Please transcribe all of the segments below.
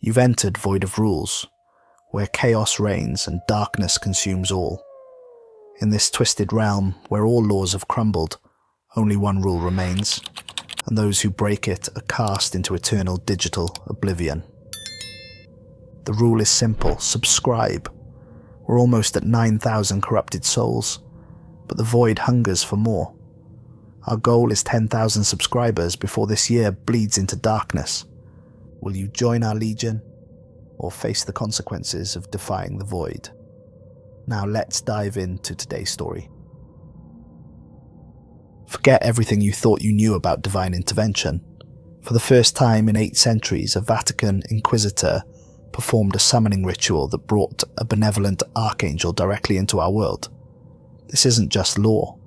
You've entered void of rules, where chaos reigns and darkness consumes all. In this twisted realm where all laws have crumbled, only one rule remains, and those who break it are cast into eternal digital oblivion. The rule is simple: subscribe. We're almost at 9,000 corrupted souls, but the void hungers for more. Our goal is 10,000 subscribers before this year bleeds into darkness. Will you join our legion, or face the consequences of defying the void? Now let's dive into today's story. Forget everything you thought you knew about divine intervention. For the first time in 8 centuries, a Vatican Inquisitor performed a summoning ritual that brought a benevolent Archangel directly into our world. This isn't just lore.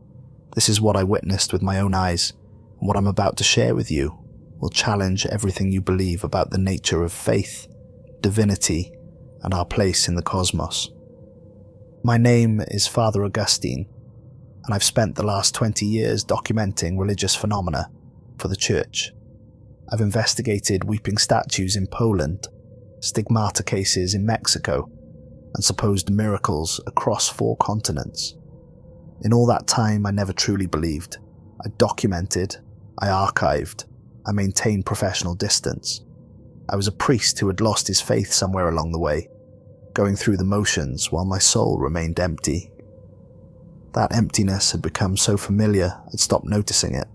This is what I witnessed with my own eyes, and what I'm about to share with you will challenge everything you believe about the nature of faith, divinity, and our place in the cosmos. My name is Father Augustine, and I've spent the last 20 years documenting religious phenomena for the Church. I've investigated weeping statues in Poland, stigmata cases in Mexico, and supposed miracles across 4 continents. In all that time, I never truly believed. I documented, I archived, I maintained professional distance. I was a priest who had lost his faith somewhere along the way, going through the motions while my soul remained empty. That emptiness had become so familiar I'd stopped noticing it,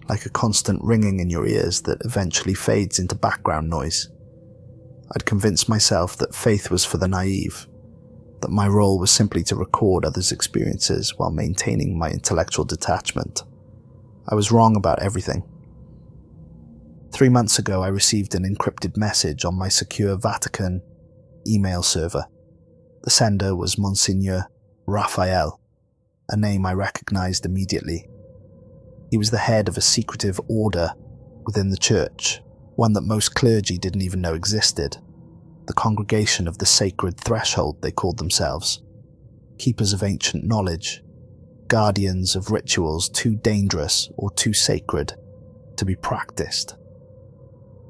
like a constant ringing in your ears that eventually fades into background noise. I'd convinced myself that faith was for the naive, that my role was simply to record others' experiences while maintaining my intellectual detachment. I was wrong about everything. 3 months ago, I received an encrypted message on my secure Vatican email server. The sender was Monsignor Raphael, a name I recognized immediately. He was the head of a secretive order within the church, one that most clergy didn't even know existed. The Congregation of the Sacred Threshold, they called themselves. Keepers of ancient knowledge, guardians of rituals too dangerous or too sacred to be practiced.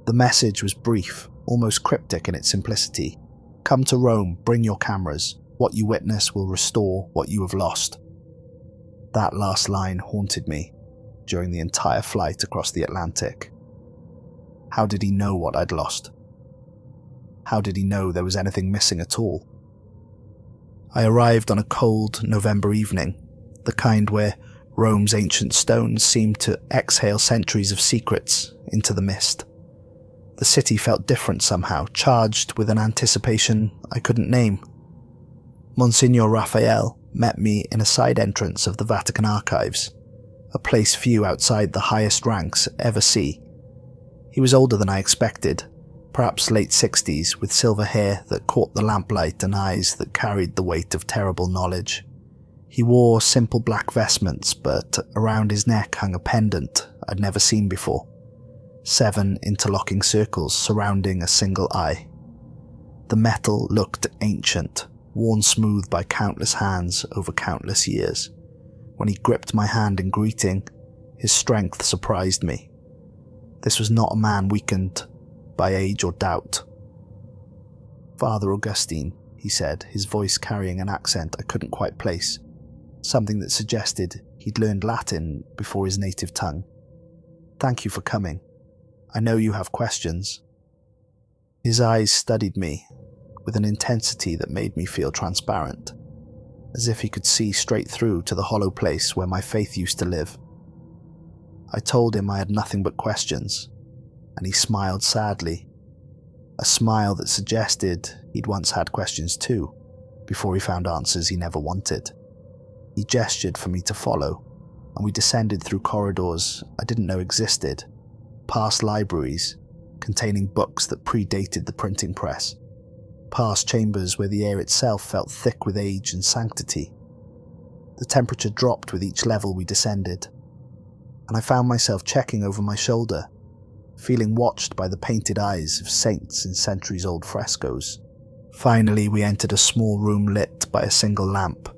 The message was brief, almost cryptic in its simplicity. Come to Rome, bring your cameras. What you witness will restore what you have lost. That last line haunted me during the entire flight across the Atlantic. How did he know what I'd lost? How did he know there was anything missing at all? I arrived on a cold November evening, the kind where Rome's ancient stones seemed to exhale centuries of secrets into the mist. The city felt different somehow, charged with an anticipation I couldn't name. Monsignor Raphael met me in a side entrance of the Vatican archives, a place few outside the highest ranks ever see. He was older than I expected, perhaps late 60s, with silver hair that caught the lamplight and eyes that carried the weight of terrible knowledge. He wore simple black vestments, but around his neck hung a pendant I'd never seen before. 7 interlocking circles surrounding a single eye. The metal looked ancient, worn smooth by countless hands over countless years. When he gripped my hand in greeting, his strength surprised me. This was not a man weakened by age or doubt. Father Augustine, he said, his voice carrying an accent I couldn't quite place, something that suggested he'd learned Latin before his native tongue. Thank you for coming. I know you have questions. His eyes studied me with an intensity that made me feel transparent, as if he could see straight through to the hollow place where my faith used to live. I told him I had nothing but questions, and he smiled sadly, a smile that suggested he'd once had questions too, before he found answers he never wanted. He gestured for me to follow, and we descended through corridors I didn't know existed, past libraries containing books that predated the printing press, past chambers where the air itself felt thick with age and sanctity. The temperature dropped with each level we descended, and I found myself checking over my shoulder, feeling watched by the painted eyes of saints in centuries-old frescoes. Finally, we entered a small room lit by a single lamp,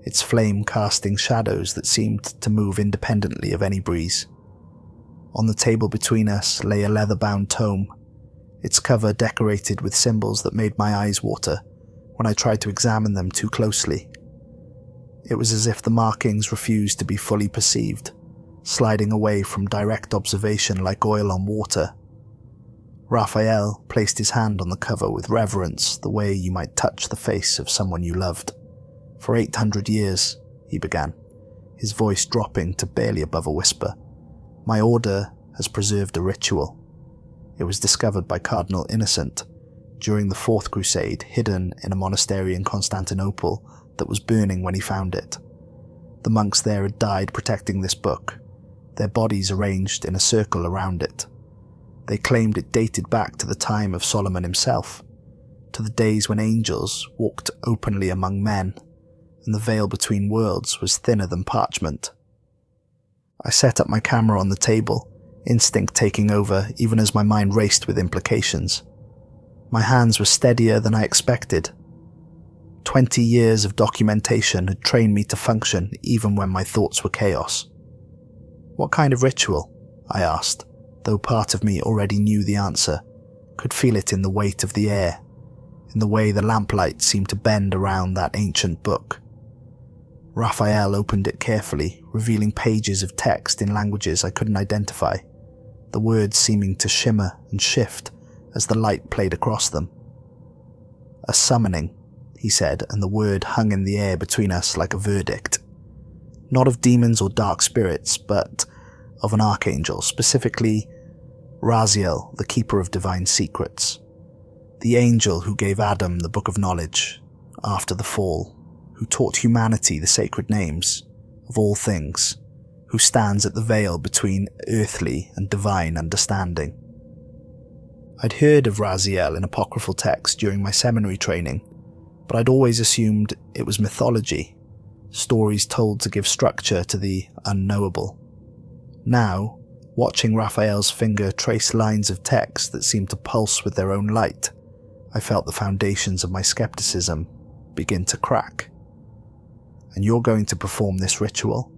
its flame casting shadows that seemed to move independently of any breeze. On the table between us lay a leather-bound tome, its cover decorated with symbols that made my eyes water when I tried to examine them too closely. It was as if the markings refused to be fully perceived, sliding away from direct observation like oil on water. Raphael placed his hand on the cover with reverence, the way you might touch the face of someone you loved. "For 800 years, he began, his voice dropping to barely above a whisper, "my order has preserved a ritual. It was discovered by Cardinal Innocent during the Fourth Crusade, hidden in a monastery in Constantinople that was burning when he found it. The monks there had died protecting this book, their bodies arranged in a circle around it. They claimed it dated back to the time of Solomon himself, to the days when angels walked openly among men, and the veil between worlds was thinner than parchment." I set up my camera on the table, instinct taking over even as my mind raced with implications. My hands were steadier than I expected. 20 years of documentation had trained me to function even when my thoughts were chaos. "What kind of ritual?" I asked, though part of me already knew the answer, could feel it in the weight of the air, in the way the lamplight seemed to bend around that ancient book. Raphael opened it carefully, revealing pages of text in languages I couldn't identify, the words seeming to shimmer and shift as the light played across them. "A summoning," he said, and the word hung in the air between us like a verdict. Not of demons or dark spirits, but of an archangel, specifically Raziel, the keeper of divine secrets. The angel who gave Adam the book of knowledge after the fall, who taught humanity the sacred names of all things, who stands at the veil between earthly and divine understanding. I'd heard of Raziel in apocryphal texts during my seminary training, but I'd always assumed it was mythology, stories told to give structure to the unknowable. Now, watching Raphael's finger trace lines of text that seemed to pulse with their own light, I felt the foundations of my skepticism begin to crack. "And you're going to perform this ritual?"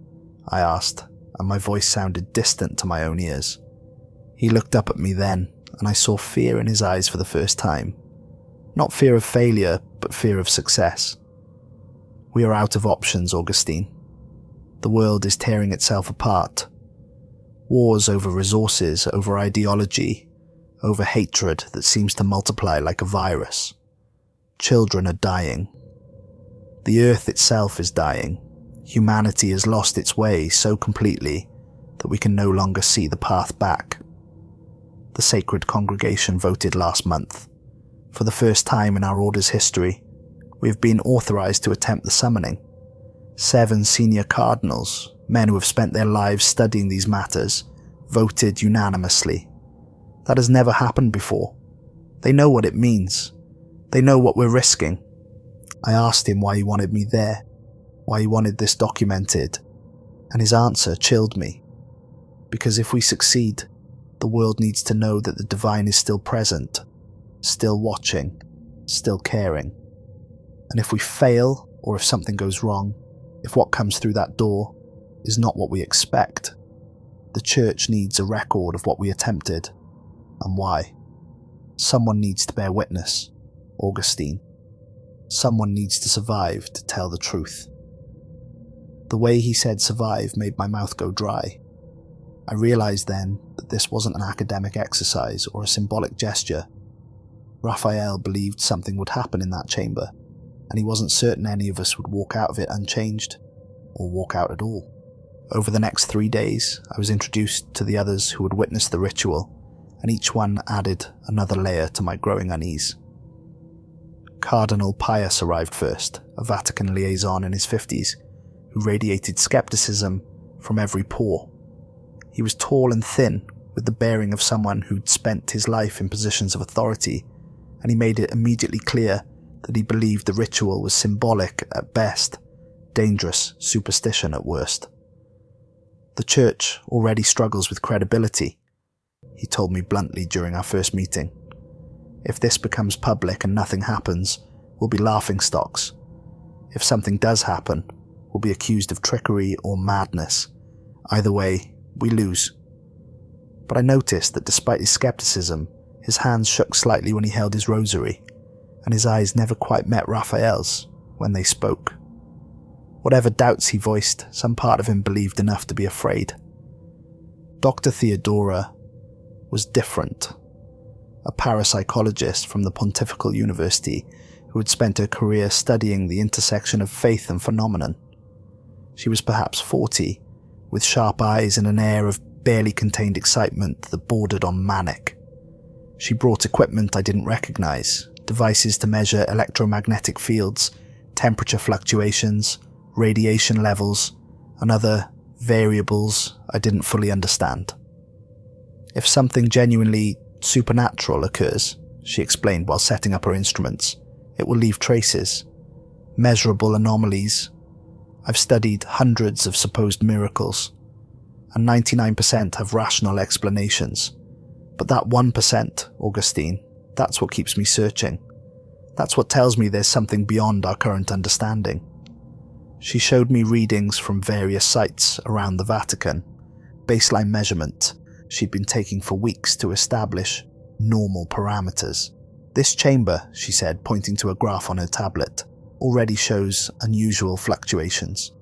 I asked, and my voice sounded distant to my own ears. He looked up at me then, and I saw fear in his eyes for the first time. Not fear of failure, but fear of success. "We are out of options, Augustine. The world is tearing itself apart. Wars over resources, over ideology, over hatred that seems to multiply like a virus. Children are dying. The earth itself is dying. Humanity has lost its way so completely that we can no longer see the path back. The sacred congregation voted last month. For the first time in our order's history, we have been authorized to attempt the summoning. 7 senior cardinals, men who have spent their lives studying these matters, voted unanimously. That has never happened before. They know what it means. They know what we're risking." I asked him why he wanted me there, why he wanted this documented, and his answer chilled me. Because if we succeed, the world needs to know that the divine is still present, still watching, still caring. And if we fail, or if something goes wrong, if what comes through that door is not what we expect, the church needs a record of what we attempted, and why. Someone needs to bear witness, Augustine. Someone needs to survive to tell the truth. The way he said survive made my mouth go dry. I realized then that this wasn't an academic exercise or a symbolic gesture. Raphael believed something would happen in that chamber, and he wasn't certain any of us would walk out of it unchanged, or walk out at all. Over the next 3 days, I was introduced to the others who had witnessed the ritual, and each one added another layer to my growing unease. Cardinal Pius arrived first, a Vatican liaison in his 50s, who radiated skepticism from every pore. He was tall and thin, with the bearing of someone who'd spent his life in positions of authority, and he made it immediately clear that he believed the ritual was symbolic at best, dangerous superstition at worst. "The church already struggles with credibility," he told me bluntly during our first meeting. "If this becomes public and nothing happens, we'll be laughingstocks. If something does happen, we'll be accused of trickery or madness. Either way, we lose." But I noticed that despite his skepticism, His hands shook slightly when he held his rosary, and his eyes never quite met Raphael's when they spoke. Whatever doubts he voiced, some part of him believed enough to be afraid. Dr. Theodora was different. A parapsychologist from the Pontifical University who had spent her career studying the intersection of faith and phenomenon. She was perhaps 40, with sharp eyes and an air of barely contained excitement that bordered on manic. She brought equipment I didn't recognize, devices to measure electromagnetic fields, temperature fluctuations, radiation levels, and other variables I didn't fully understand. If something genuinely supernatural occurs, she explained while setting up her instruments, it will leave traces, measurable anomalies. I've studied hundreds of supposed miracles, and 99% have rational explanations. But that 1%, Augustine, that's what keeps me searching. That's what tells me there's something beyond our current understanding. She showed me readings from various sites around the Vatican, baseline measurement she'd been taking for weeks to establish normal parameters. This chamber, she said, pointing to a graph on her tablet, already shows unusual fluctuations.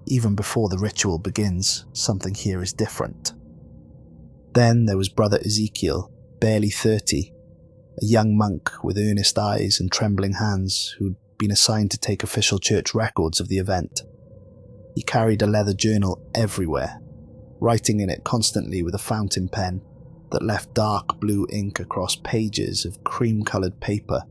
Even before the ritual begins, something here is different. Then there was Brother Ezekiel, barely 30, a young monk with earnest eyes and trembling hands who'd been assigned to take official church records of the event. He carried a leather journal everywhere, writing in it constantly with a fountain pen that left dark blue ink across pages of cream-coloured paper.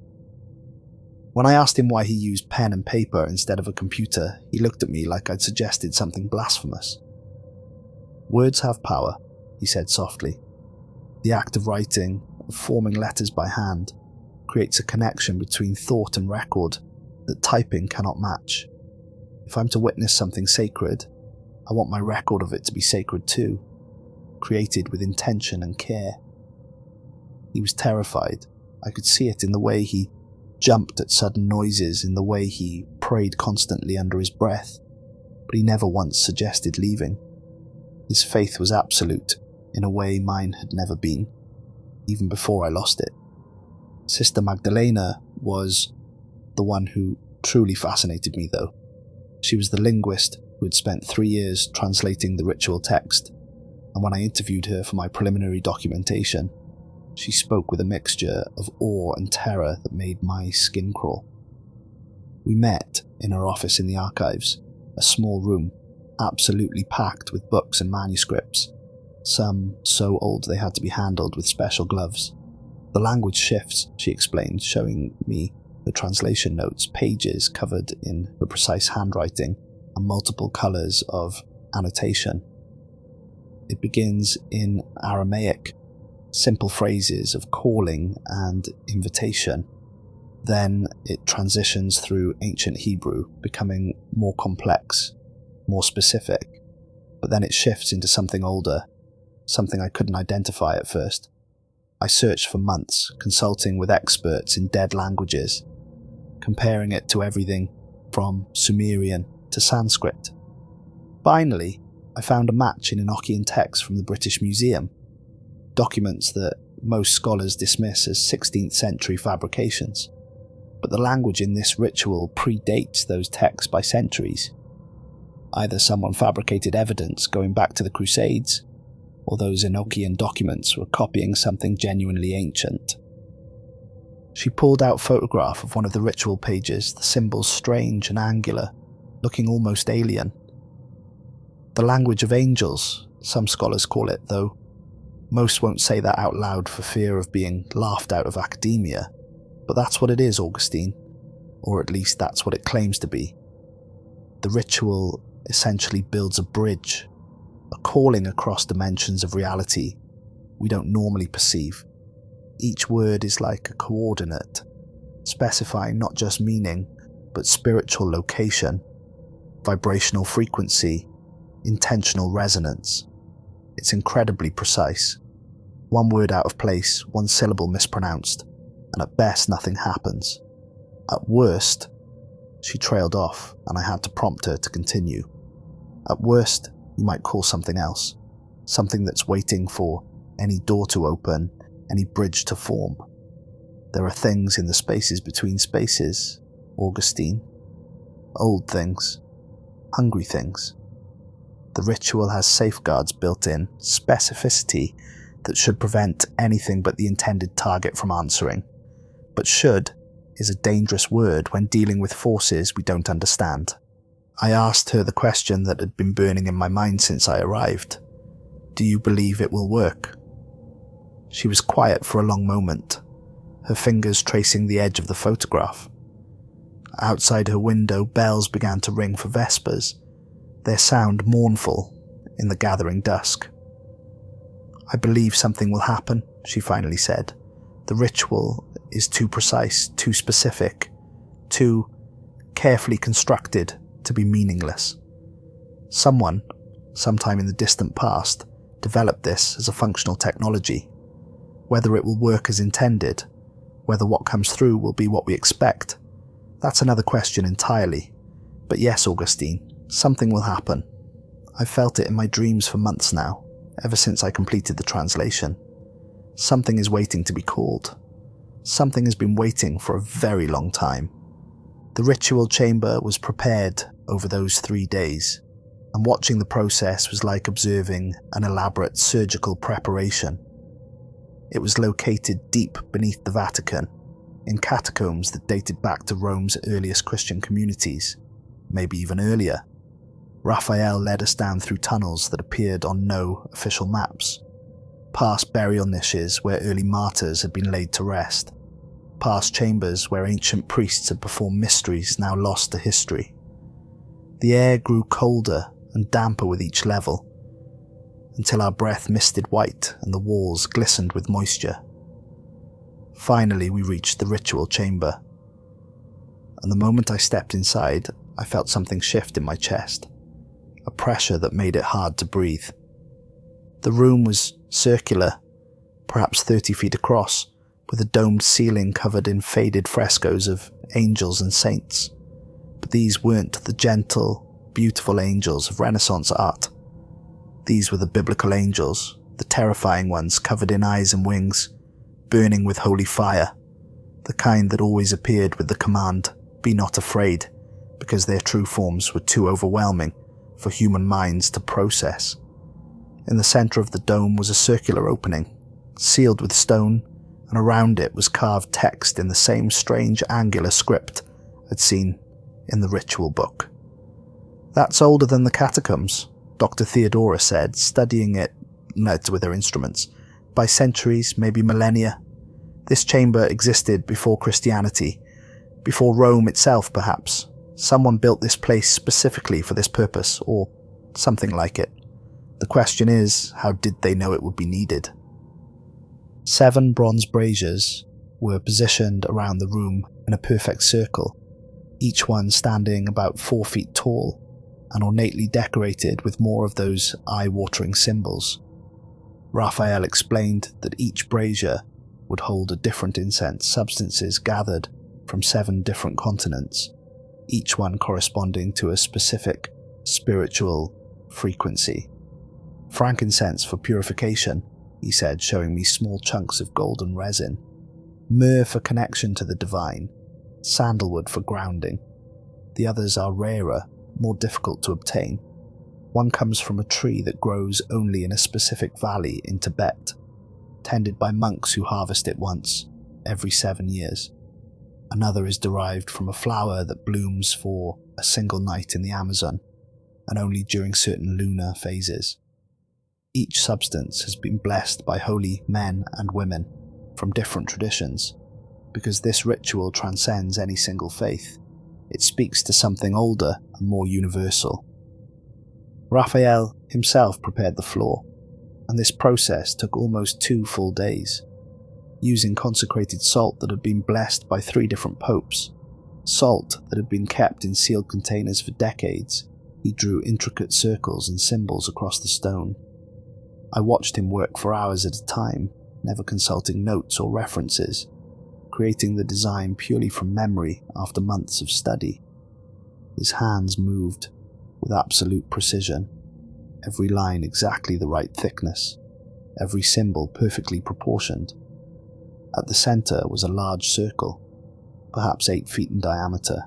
When I asked him why he used pen and paper instead of a computer, he looked at me like I'd suggested something blasphemous. "Words have power," he said softly. "The act of writing, of forming letters by hand, creates a connection between thought and record that typing cannot match. If I'm to witness something sacred, I want my record of it to be sacred too, created with intention and care." He was terrified. I could see it in the way he jumped at sudden noises, in the way he prayed constantly under his breath, but he never once suggested leaving. His faith was absolute, in a way mine had never been, even before I lost it. Sister Magdalena was the one who truly fascinated me, though. She was the linguist who had spent 3 years translating the ritual text, and when I interviewed her for my preliminary documentation, she spoke with a mixture of awe and terror that made my skin crawl. We met in her office in the archives, a small room, absolutely packed with books and manuscripts, some so old they had to be handled with special gloves. The language shifts, she explained, showing me the translation notes, pages covered in her precise handwriting and multiple colours of annotation. It begins in Aramaic, simple phrases of calling and invitation. Then it transitions through ancient Hebrew, becoming more complex, more specific. But then it shifts into something older, something I couldn't identify at first. I searched for months, consulting with experts in dead languages, comparing it to everything from Sumerian to Sanskrit. Finally, I found a match in Enochian texts from the British Museum, documents that most scholars dismiss as 16th century fabrications. But the language in this ritual predates those texts by centuries. Either someone fabricated evidence going back to the Crusades, or those Enochian documents were copying something genuinely ancient. She pulled out a photograph of one of the ritual pages, the symbols strange and angular, looking almost alien. The language of angels, some scholars call it, though most won't say that out loud for fear of being laughed out of academia. But that's what it is, Augustine, or at least that's what it claims to be. The ritual essentially builds a bridge, a calling across dimensions of reality we don't normally perceive. Each word is like a coordinate, specifying not just meaning, but spiritual location, vibrational frequency, intentional resonance. It's incredibly precise. One word out of place, one syllable mispronounced, and at best nothing happens. At worst, she trailed off, and I had to prompt her to continue. At worst, you might call something else, something that's waiting for any door to open, any bridge to form. There are things in the spaces between spaces, Augustine. Old things. Hungry things. The ritual has safeguards built in, specificity that should prevent anything but the intended target from answering. But should is a dangerous word when dealing with forces we don't understand. I asked her the question that had been burning in my mind since I arrived. Do you believe it will work? She was quiet for a long moment, her fingers tracing the edge of the photograph. Outside her window, bells began to ring for vespers, their sound mournful in the gathering dusk. I believe something will happen, she finally said. The ritual is too precise, too specific, too carefully constructed to be meaningless. Someone, sometime in the distant past, developed this as a functional technology. Whether it will work as intended, whether what comes through will be what we expect, that's another question entirely. But yes, Augustine, something will happen. I've felt it in my dreams for months now, ever since I completed the translation. Something is waiting to be called. Something has been waiting for a very long time. The ritual chamber was prepared over those 3 days, and watching the process was like observing an elaborate surgical preparation. It was located deep beneath the Vatican, in catacombs that dated back to Rome's earliest Christian communities, maybe even earlier. Raphael led us down through tunnels that appeared on no official maps, past burial niches where early martyrs had been laid to rest, past chambers where ancient priests had performed mysteries now lost to history. The air grew colder and damper with each level, until our breath misted white and the walls glistened with moisture. Finally, we reached the ritual chamber, and the moment I stepped inside, I felt something shift in my chest, a pressure that made it hard to breathe. The room was circular, perhaps 30 feet across, with a domed ceiling covered in faded frescoes of angels and saints. But these weren't the gentle, beautiful angels of Renaissance art. These were the biblical angels, the terrifying ones covered in eyes and wings, burning with holy fire, the kind that always appeared with the command, "Be not afraid," because their true forms were too overwhelming for human minds to process. In the center of the dome was a circular opening, sealed with stone, and around it was carved text in the same strange angular script I'd seen in the ritual book. "That's older than the catacombs," Dr. Theodora said, studying it with her instruments. "By centuries, maybe millennia. This chamber existed before Christianity, before Rome itself perhaps. Someone built this place specifically for this purpose, or something like it. The question is, how did they know it would be needed?" 7 bronze braziers were positioned around the room in a perfect circle, each one standing about 4 feet tall and ornately decorated with more of those eye-watering symbols. Raphael explained that each brazier would hold a different incense, substances gathered from 7 different continents, each one corresponding to a specific spiritual frequency. "Frankincense for purification," he said, showing me small chunks of golden resin. "Myrrh for connection to the divine. Sandalwood for grounding. The others are rarer, more difficult to obtain. One comes from a tree that grows only in a specific valley in Tibet, tended by monks who harvest it once every 7 years. Another is derived from a flower that blooms for a single night in the Amazon, and only during certain lunar phases. Each substance has been blessed by holy men and women from different traditions, because this ritual transcends any single faith. It speaks to something older and more universal." Raphael himself prepared the floor, and this process took almost 2 full days. Using consecrated salt that had been blessed by 3 different popes, salt that had been kept in sealed containers for decades, he drew intricate circles and symbols across the stone. I watched him work for hours at a time, never consulting notes or references, creating the design purely from memory after months of study. His hands moved with absolute precision, every line exactly the right thickness, every symbol perfectly proportioned, At the center was a large circle, perhaps 8 feet in diameter,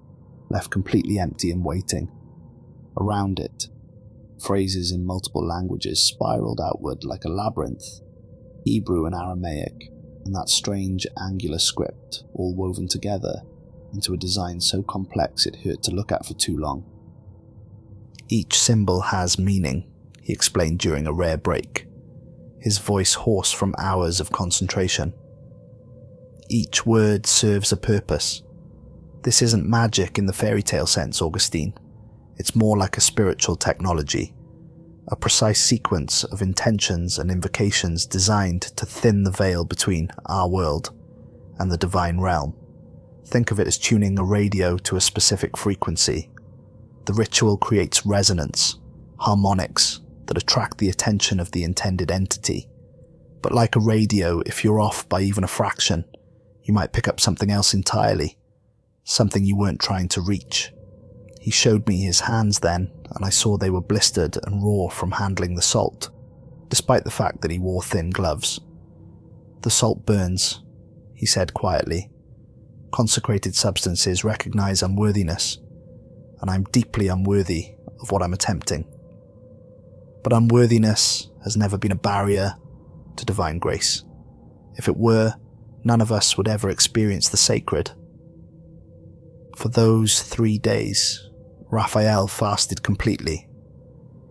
left completely empty and waiting. Around it, phrases in multiple languages spiraled outward like a labyrinth, Hebrew and Aramaic, and that strange angular script all woven together into a design so complex it hurt to look at for too long. Each symbol has meaning, he explained during a rare break, his voice hoarse from hours of concentration. Each word serves a purpose. This isn't magic in the fairy tale sense, Augustine. It's more like a spiritual technology, a precise sequence of intentions and invocations designed to thin the veil between our world and the divine realm. Think of it as tuning a radio to a specific frequency. The ritual creates resonance, harmonics that attract the attention of the intended entity. But like a radio, if you're off by even a fraction, you might pick up something else entirely, something you weren't trying to reach. He showed me his hands then, and I saw they were blistered and raw from handling the salt, despite the fact that he wore thin gloves. "The salt burns," he said quietly. "Consecrated substances recognize unworthiness, and I'm deeply unworthy of what I'm attempting. But unworthiness has never been a barrier to divine grace. If it were, none of us would ever experience the sacred." For those 3 days, Raphael fasted completely.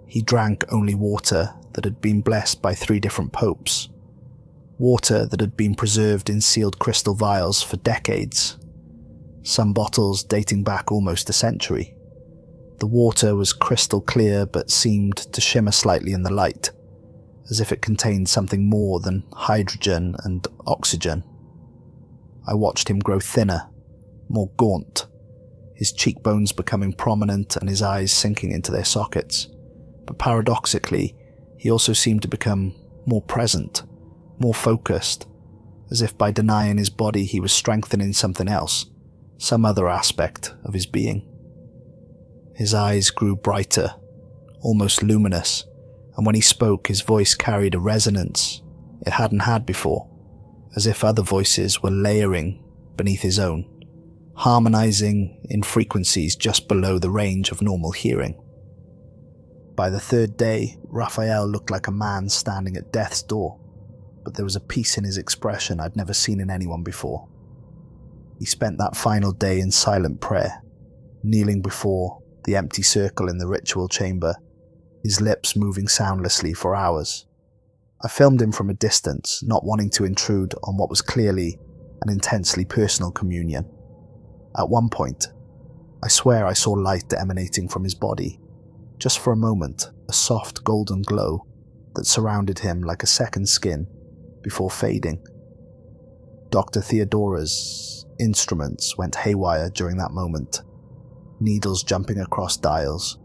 He drank only water that had been blessed by 3 different popes, water that had been preserved in sealed crystal vials for decades, some bottles dating back almost a century. The water was crystal clear but seemed to shimmer slightly in the light, as if it contained something more than hydrogen and oxygen. I watched him grow thinner, more gaunt, his cheekbones becoming prominent and his eyes sinking into their sockets. But paradoxically, he also seemed to become more present, more focused, as if by denying his body he was strengthening something else, some other aspect of his being. His eyes grew brighter, almost luminous, and when he spoke his voice carried a resonance it hadn't had before, as if other voices were layering beneath his own, harmonizing in frequencies just below the range of normal hearing. By the 3rd day, Raphael looked like a man standing at death's door, but there was a peace in his expression I'd never seen in anyone before. He spent that final day in silent prayer, kneeling before the empty circle in the ritual chamber, his lips moving soundlessly for hours. I filmed him from a distance, not wanting to intrude on what was clearly an intensely personal communion. At one point, I swear I saw light emanating from his body. Just for a moment, a soft golden glow that surrounded him like a second skin before fading. Dr. Theodora's instruments went haywire during that moment, needles jumping across dials,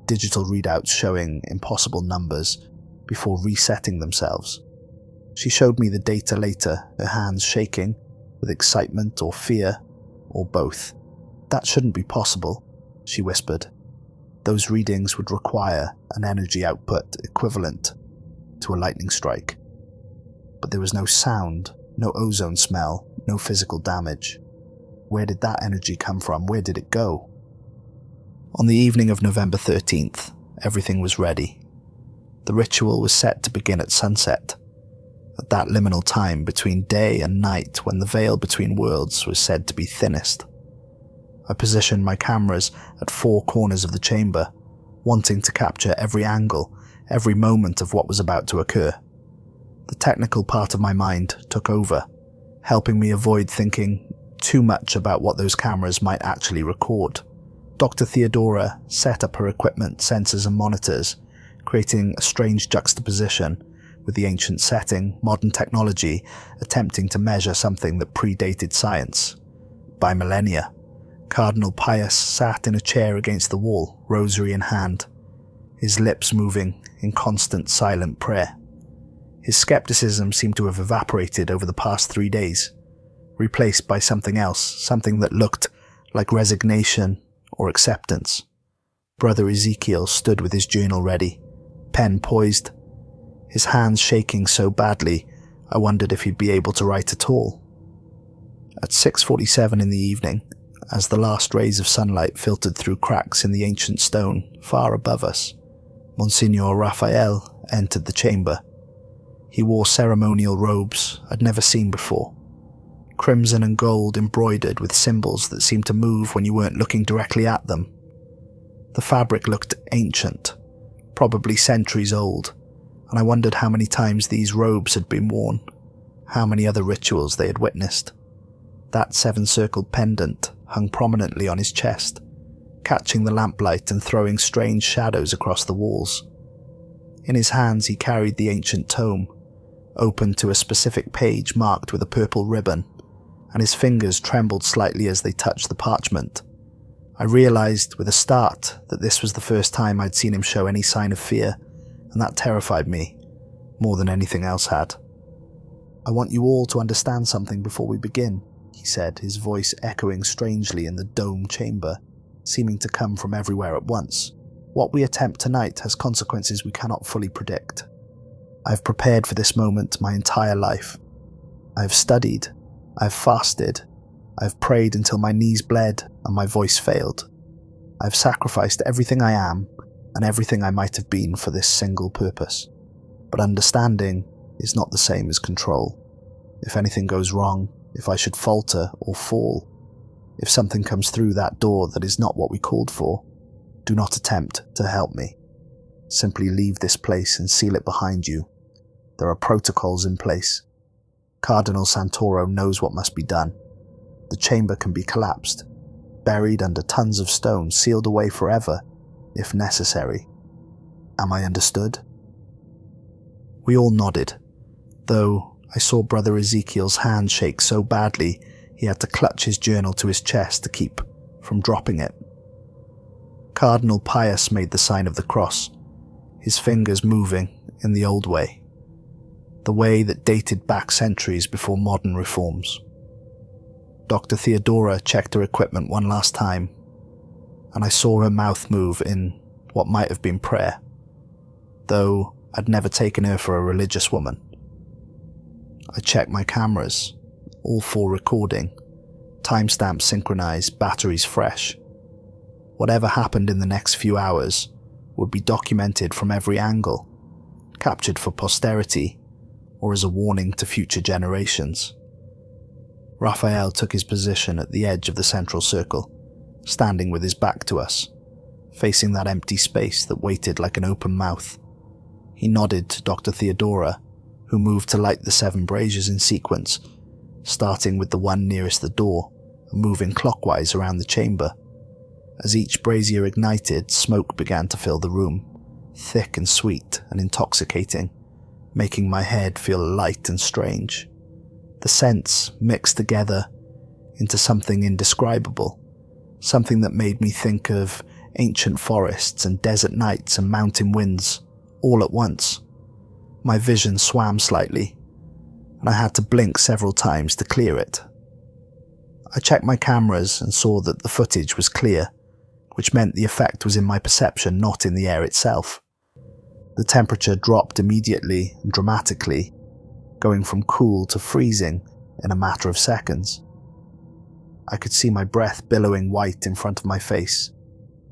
digital readouts showing impossible numbers before resetting themselves. She showed me the data later, her hands shaking with excitement or fear, or both. "That shouldn't be possible," she whispered. "Those readings would require an energy output equivalent to a lightning strike." But there was no sound, no ozone smell, no physical damage. Where did that energy come from? Where did it go? On the evening of November 13th, everything was ready. The ritual was set to begin at sunset, at that liminal time between day and night when the veil between worlds was said to be thinnest. I positioned my cameras at 4 corners of the chamber, wanting to capture every angle, every moment of what was about to occur. The technical part of my mind took over, helping me avoid thinking too much about what those cameras might actually record. Dr. Theodora set up her equipment, sensors and monitors, creating a strange juxtaposition with the ancient setting, modern technology attempting to measure something that predated science by millennia. Cardinal Pius sat in a chair against the wall, rosary in hand, his lips moving in constant silent prayer. His skepticism seemed to have evaporated over the past 3 days, replaced by something else, something that looked like resignation or acceptance. Brother Ezekiel stood with his journal ready, pen poised, his hands shaking so badly I wondered if he'd be able to write at all. At 6:47 in the evening, as the last rays of sunlight filtered through cracks in the ancient stone far above us, Monsignor Raphael entered the chamber. He wore ceremonial robes I'd never seen before, crimson and gold embroidered with symbols that seemed to move when you weren't looking directly at them. The fabric looked ancient, probably centuries old, and I wondered how many times these robes had been worn, how many other rituals they had witnessed. That seven-circled pendant hung prominently on his chest, catching the lamplight and throwing strange shadows across the walls. In his hands he carried the ancient tome, open to a specific page marked with a purple ribbon, and his fingers trembled slightly as they touched the parchment. I realized with a start that this was the first time I'd seen him show any sign of fear, and that terrified me more than anything else had. "I want you all to understand something before we begin," he said, his voice echoing strangely in the dome chamber, seeming to come from everywhere at once. "What we attempt tonight has consequences we cannot fully predict. I've prepared for this moment my entire life. I've studied, I've fasted, I've prayed until my knees bled and my voice failed. I've sacrificed everything I am and everything I might have been for this single purpose. But understanding is not the same as control. If anything goes wrong, if I should falter or fall, if something comes through that door that is not what we called for, do not attempt to help me. Simply leave this place and seal it behind you. There are protocols in place. Cardinal Santoro knows what must be done. The chamber can be collapsed, buried under tons of stone, sealed away forever, if necessary. Am I understood?" We all nodded, though I saw Brother Ezekiel's hand shake so badly he had to clutch his journal to his chest to keep from dropping it. Cardinal Pius made the sign of the cross, his fingers moving in the old way, the way that dated back centuries before modern reforms. Dr. Theodora checked her equipment one last time, and I saw her mouth move in what might have been prayer, though I'd never taken her for a religious woman. I checked my cameras, all 4 recording, timestamps synchronized, batteries fresh. Whatever happened in the next few hours would be documented from every angle, captured for posterity or as a warning to future generations. Raphael took his position at the edge of the central circle, standing with his back to us, facing that empty space that waited like an open mouth. He nodded to Dr. Theodora, who moved to light the 7 braziers in sequence, starting with the one nearest the door and moving clockwise around the chamber. As each brazier ignited, smoke began to fill the room, thick and sweet and intoxicating, making my head feel light and strange. The scents mixed together into something indescribable, something that made me think of ancient forests and desert nights and mountain winds, all at once. My vision swam slightly, and I had to blink several times to clear it. I checked my cameras and saw that the footage was clear, which meant the effect was in my perception, not in the air itself. The temperature dropped immediately and dramatically, going from cool to freezing in a matter of seconds. I could see my breath billowing white in front of my face,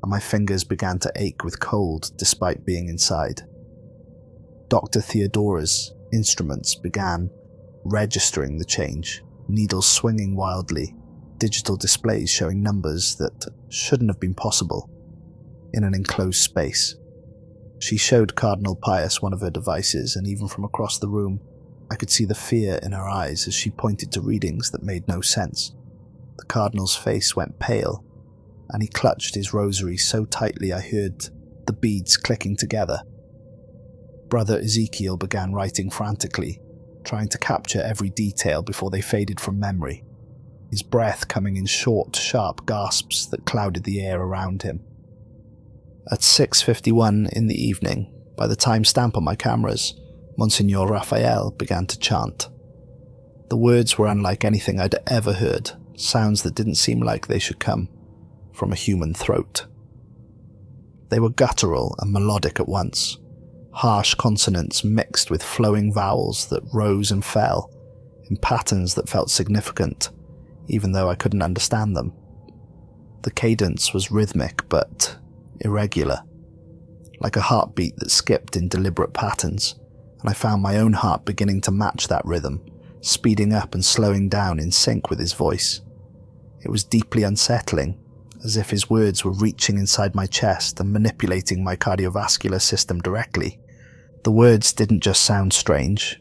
and my fingers began to ache with cold despite being inside. Dr. Theodora's instruments began registering the change, needles swinging wildly, digital displays showing numbers that shouldn't have been possible in an enclosed space. She showed Cardinal Pius one of her devices, and even from across the room, I could see the fear in her eyes as she pointed to readings that made no sense. The Cardinal's face went pale, and he clutched his rosary so tightly I heard the beads clicking together. Brother Ezekiel began writing frantically, trying to capture every detail before they faded from memory, his breath coming in short, sharp gasps that clouded the air around him. At 6:51 in the evening, by the timestamp on my cameras, Monsignor Raphael began to chant. The words were unlike anything I'd ever heard, sounds that didn't seem like they should come from a human throat. They were guttural and melodic at once, harsh consonants mixed with flowing vowels that rose and fell in patterns that felt significant, even though I couldn't understand them. The cadence was rhythmic but irregular, like a heartbeat that skipped in deliberate patterns, and I found my own heart beginning to match that rhythm, speeding up and slowing down in sync with his voice. It was deeply unsettling, as if his words were reaching inside my chest and manipulating my cardiovascular system directly. The words didn't just sound strange,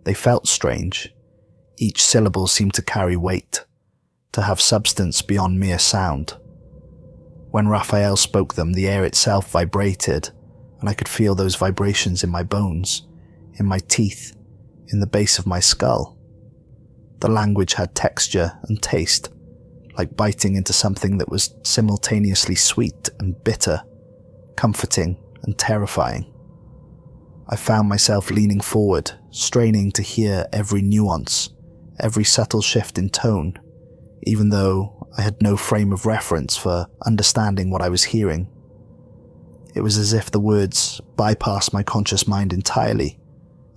they felt strange. Each syllable seemed to carry weight, to have substance beyond mere sound. When Raphael spoke them, the air itself vibrated, and I could feel those vibrations in my bones, in my teeth, in the base of my skull. The language had texture and taste, like biting into something that was simultaneously sweet and bitter, comforting and terrifying. I found myself leaning forward, straining to hear every nuance, every subtle shift in tone, even though I had no frame of reference for understanding what I was hearing. It was as if the words bypassed my conscious mind entirely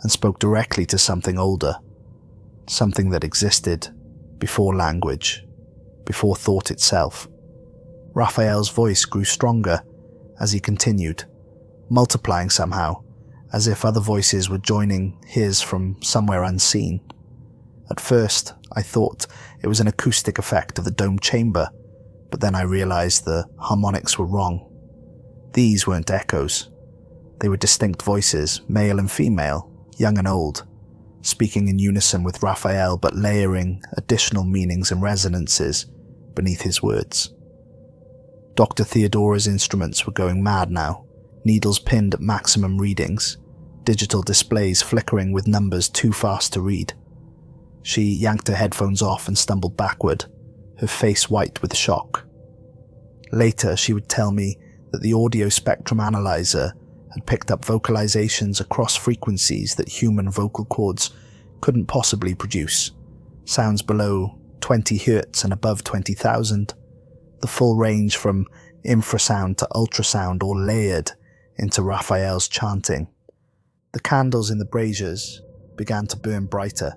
and spoke directly to something older, something that existed before language, before thought itself. Raphael's voice grew stronger as he continued, multiplying somehow, as if other voices were joining his from somewhere unseen. At first, I thought it was an acoustic effect of the domed chamber, but then I realized the harmonics were wrong. These weren't echoes. They were distinct voices, male and female, young and old, speaking in unison with Raphael but layering additional meanings and resonances beneath his words. Dr. Theodora's instruments were going mad now, needles pinned at maximum readings, digital displays flickering with numbers too fast to read. She yanked her headphones off and stumbled backward, her face white with shock. Later, she would tell me that the audio spectrum analyzer had picked up vocalizations across frequencies that human vocal cords couldn't possibly produce, sounds below 20 Hz and above 20,000, the full range from infrasound to ultrasound all layered into Raphael's chanting. The candles in the braziers began to burn brighter,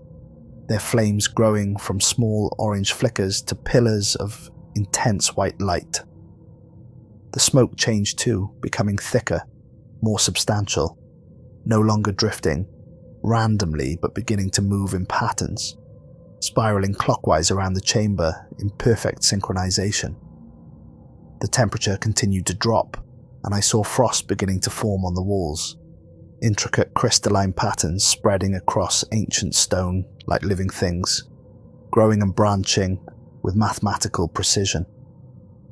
their flames growing from small orange flickers to pillars of intense white light. The smoke changed too, becoming thicker, more substantial, no longer drifting randomly but beginning to move in patterns, spiraling clockwise around the chamber in perfect synchronization. The temperature continued to drop, and I saw frost beginning to form on the walls, intricate crystalline patterns spreading across ancient stone like living things, growing and branching with mathematical precision.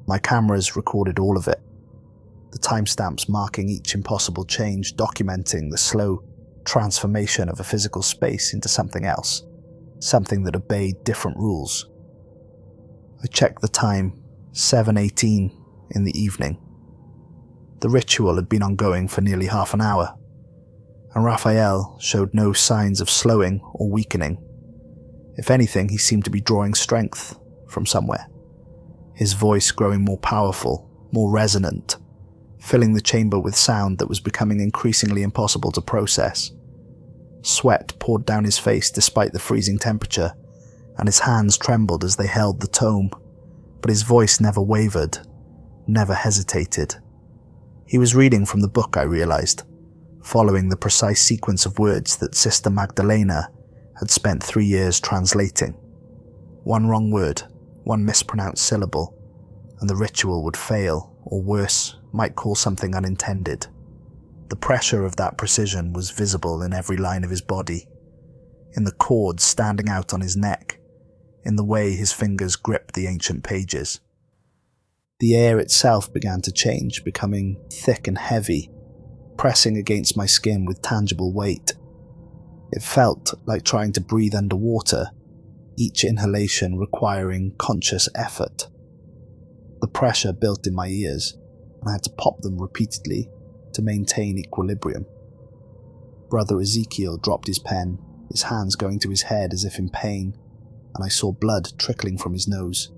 My cameras recorded all of it, the timestamps marking each impossible change, documenting the slow transformation of a physical space into something else, something that obeyed different rules. I checked the time, 7:18 in the evening. The ritual had been ongoing for nearly half an hour, and Raphael showed no signs of slowing or weakening. If anything, he seemed to be drawing strength from somewhere, his voice growing more powerful, more resonant, filling the chamber with sound that was becoming increasingly impossible to process. Sweat poured down his face despite the freezing temperature, and his hands trembled as they held the tome, but his voice never wavered, never hesitated. He was reading from the book, I realized, following the precise sequence of words that Sister Magdalena had spent 3 years translating. One wrong word, one mispronounced syllable, and the ritual would fail, or worse, might call something unintended. The pressure of that precision was visible in every line of his body, in the cords standing out on his neck, in the way his fingers gripped the ancient pages. The air itself began to change, becoming thick and heavy, pressing against my skin with tangible weight. It felt like trying to breathe underwater, each inhalation requiring conscious effort. The pressure built in my ears, and I had to pop them repeatedly to maintain equilibrium. Brother Ezekiel dropped his pen, his hands going to his head as if in pain, and I saw blood trickling from his nose.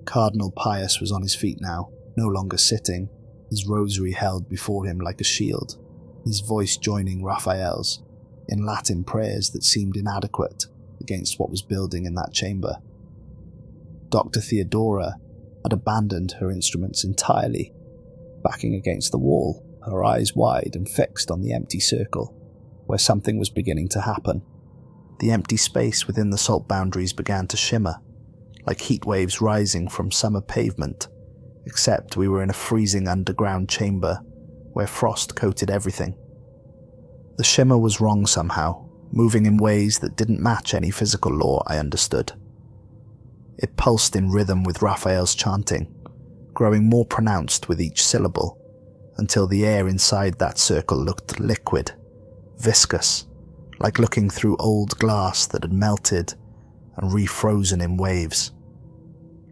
Cardinal Pius was on his feet now, no longer sitting, his rosary held before him like a shield, his voice joining Raphael's, in Latin prayers that seemed inadequate against what was building in that chamber. Dr. Theodora had abandoned her instruments entirely, backing against the wall, her eyes wide and fixed on the empty circle, where something was beginning to happen. The empty space within the salt boundaries began to shimmer, like heat waves rising from summer pavement, except we were in a freezing underground chamber where frost coated everything. The shimmer was wrong somehow, moving in ways that didn't match any physical law I understood. It pulsed in rhythm with Raphael's chanting, growing more pronounced with each syllable, until the air inside that circle looked liquid, viscous, like looking through old glass that had melted and refrozen in waves.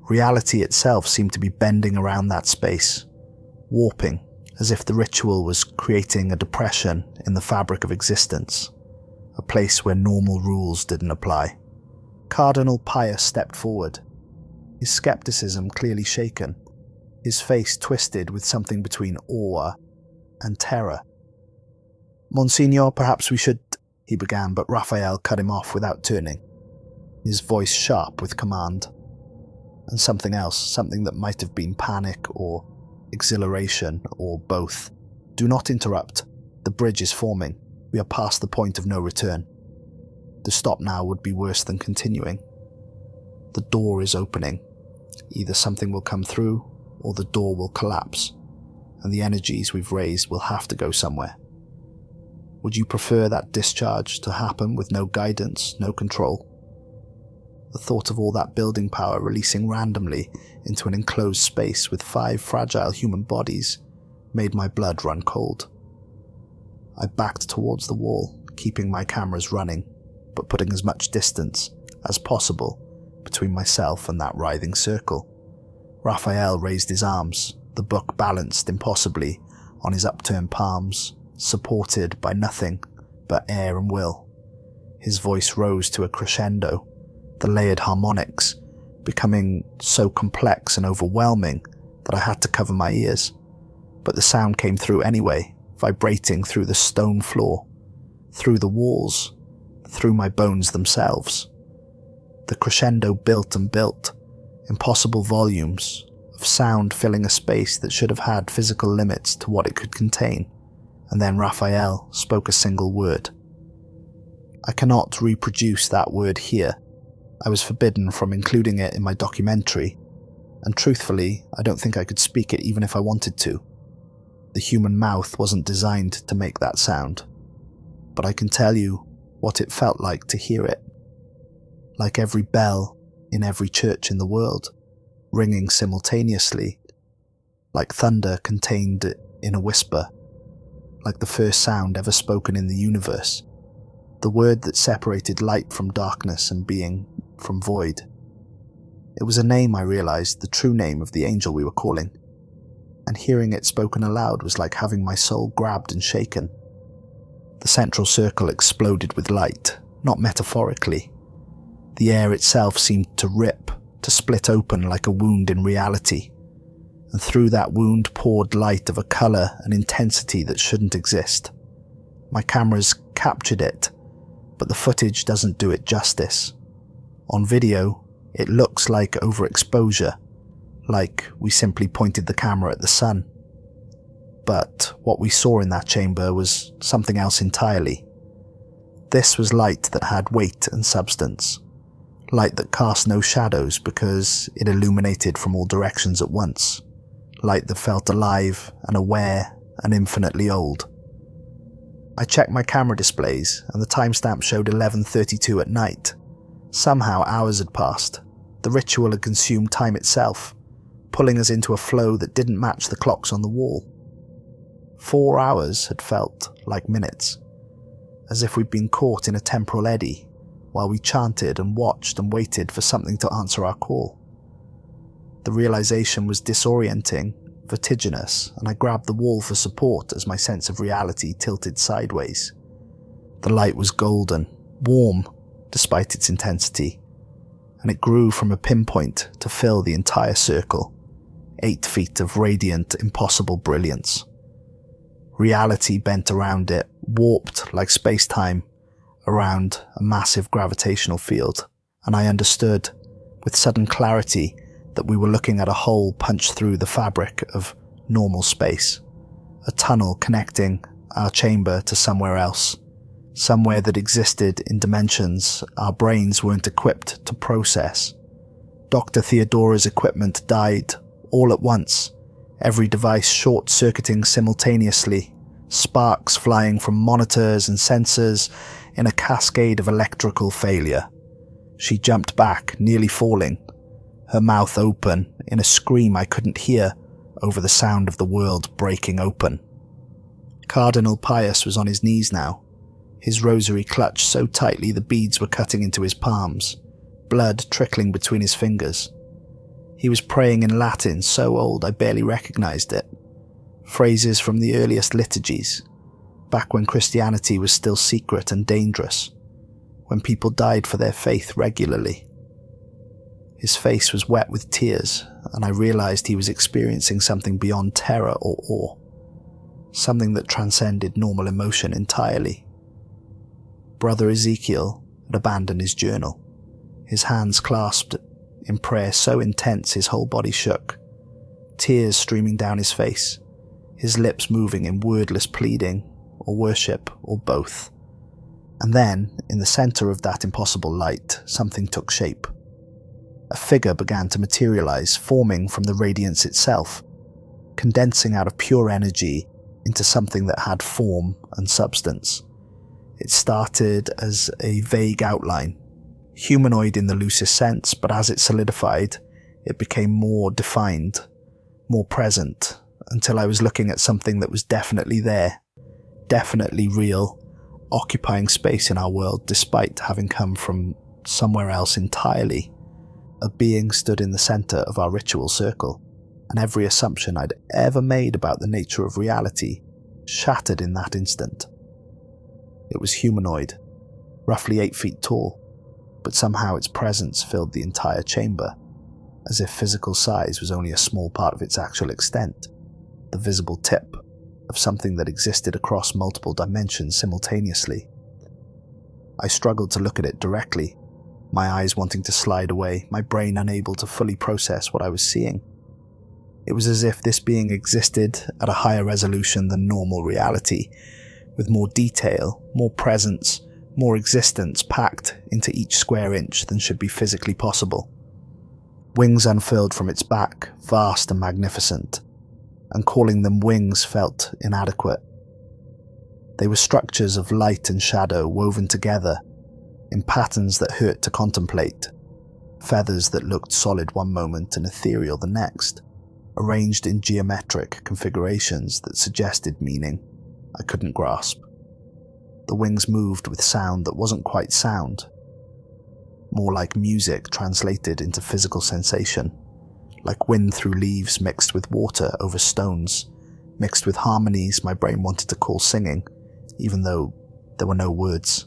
Reality itself seemed to be bending around that space, warping, as if the ritual was creating a depression in the fabric of existence, a place where normal rules didn't apply. Cardinal Pius stepped forward, his skepticism clearly shaken, his face twisted with something between awe and terror. "Monsignor, perhaps we should," he began, but Raphael cut him off without turning, his voice sharp with command. And something else, something that might have been panic or exhilaration or both. "Do not interrupt. The bridge is forming. We are past the point of no return. To stop now would be worse than continuing. The door is opening. Either something will come through, or the door will collapse, and the energies we've raised will have to go somewhere. Would you prefer that discharge to happen with no guidance, no control?" The thought of all that building power releasing randomly into an enclosed space with 5 fragile human bodies made my blood run cold. I backed towards the wall, keeping my cameras running, but putting as much distance as possible between myself and that writhing circle. Raphael raised his arms, the book balanced impossibly on his upturned palms, supported by nothing but air and will. His voice rose to a crescendo, the layered harmonics becoming so complex and overwhelming that I had to cover my ears. But the sound came through anyway, vibrating through the stone floor, through the walls, through my bones themselves. The crescendo built and built, impossible volumes of sound filling a space that should have had physical limits to what it could contain, and then Raphael spoke a single word. I cannot reproduce that word here. I was forbidden from including it in my documentary, and truthfully, I don't think I could speak it even if I wanted to. The human mouth wasn't designed to make that sound, but I can tell you what it felt like to hear it. Like every bell in every church in the world, ringing simultaneously, like thunder contained in a whisper, like the first sound ever spoken in the universe, the word that separated light from darkness and being from void. It was a name, I realized, the true name of the angel we were calling, and hearing it spoken aloud was like having my soul grabbed and shaken. The central circle exploded with light, not metaphorically. The air itself seemed to rip, to split open like a wound in reality, and through that wound poured light of a colour and intensity that shouldn't exist. My cameras captured it, but the footage doesn't do it justice. On video, it looks like overexposure, like we simply pointed the camera at the sun. But what we saw in that chamber was something else entirely. This was light that had weight and substance, light that cast no shadows because it illuminated from all directions at once, light that felt alive and aware and infinitely old. I checked my camera displays and the timestamp showed 11:32 at night. Somehow hours had passed. The ritual had consumed time itself, pulling us into a flow that didn't match the clocks on the wall. 4 hours had felt like minutes, as if we'd been caught in a temporal eddy while we chanted and watched and waited for something to answer our call. The realization was disorienting, vertiginous, and I grabbed the wall for support as my sense of reality tilted sideways. The light was golden, warm, despite its intensity, and it grew from a pinpoint to fill the entire circle, 8 feet of radiant, impossible brilliance. Reality bent around it, warped like space-time around a massive gravitational field, and I understood, with sudden clarity that we were looking at a hole punched through the fabric of normal space, a tunnel connecting our chamber to somewhere else, somewhere that existed in dimensions our brains weren't equipped to process. Dr. Theodora's equipment died all at once, every device short-circuiting simultaneously, sparks flying from monitors and sensors in a cascade of electrical failure. She jumped back, nearly falling, her mouth open in a scream I couldn't hear over the sound of the world breaking open. Cardinal Pius was on his knees now, his rosary clutched so tightly the beads were cutting into his palms, blood trickling between his fingers. He was praying in Latin so old I barely recognized it. Phrases from the earliest liturgies, back when Christianity was still secret and dangerous, when people died for their faith regularly. His face was wet with tears, and I realized he was experiencing something beyond terror or awe, something that transcended normal emotion entirely. Brother Ezekiel had abandoned his journal, his hands clasped in prayer so intense his whole body shook, tears streaming down his face, his lips moving in wordless pleading or worship or both. And then, in the center of that impossible light, something took shape. A figure began to materialize, forming from the radiance itself, condensing out of pure energy into something that had form and substance. It started as a vague outline, humanoid in the loosest sense, but as it solidified, it became more defined, more present, until I was looking at something that was definitely there, definitely real, occupying space in our world despite having come from somewhere else entirely. A being stood in the center of our ritual circle, and every assumption I'd ever made about the nature of reality shattered in that instant. It was humanoid, roughly 8 feet tall, but somehow its presence filled the entire chamber, as if physical size was only a small part of its actual extent, the visible tip of something that existed across multiple dimensions simultaneously. I struggled to look at it directly, my eyes wanting to slide away, my brain unable to fully process what I was seeing. It was as if this being existed at a higher resolution than normal reality, with more detail, more presence, more existence packed into each square inch than should be physically possible. Wings unfurled from its back, vast and magnificent, and calling them wings felt inadequate. They were structures of light and shadow woven together, in patterns that hurt to contemplate, feathers that looked solid one moment and ethereal the next, arranged in geometric configurations that suggested meaning I couldn't grasp. The wings moved with sound that wasn't quite sound, more like music translated into physical sensation, like wind through leaves mixed with water over stones, mixed with harmonies my brain wanted to call singing, even though there were no words.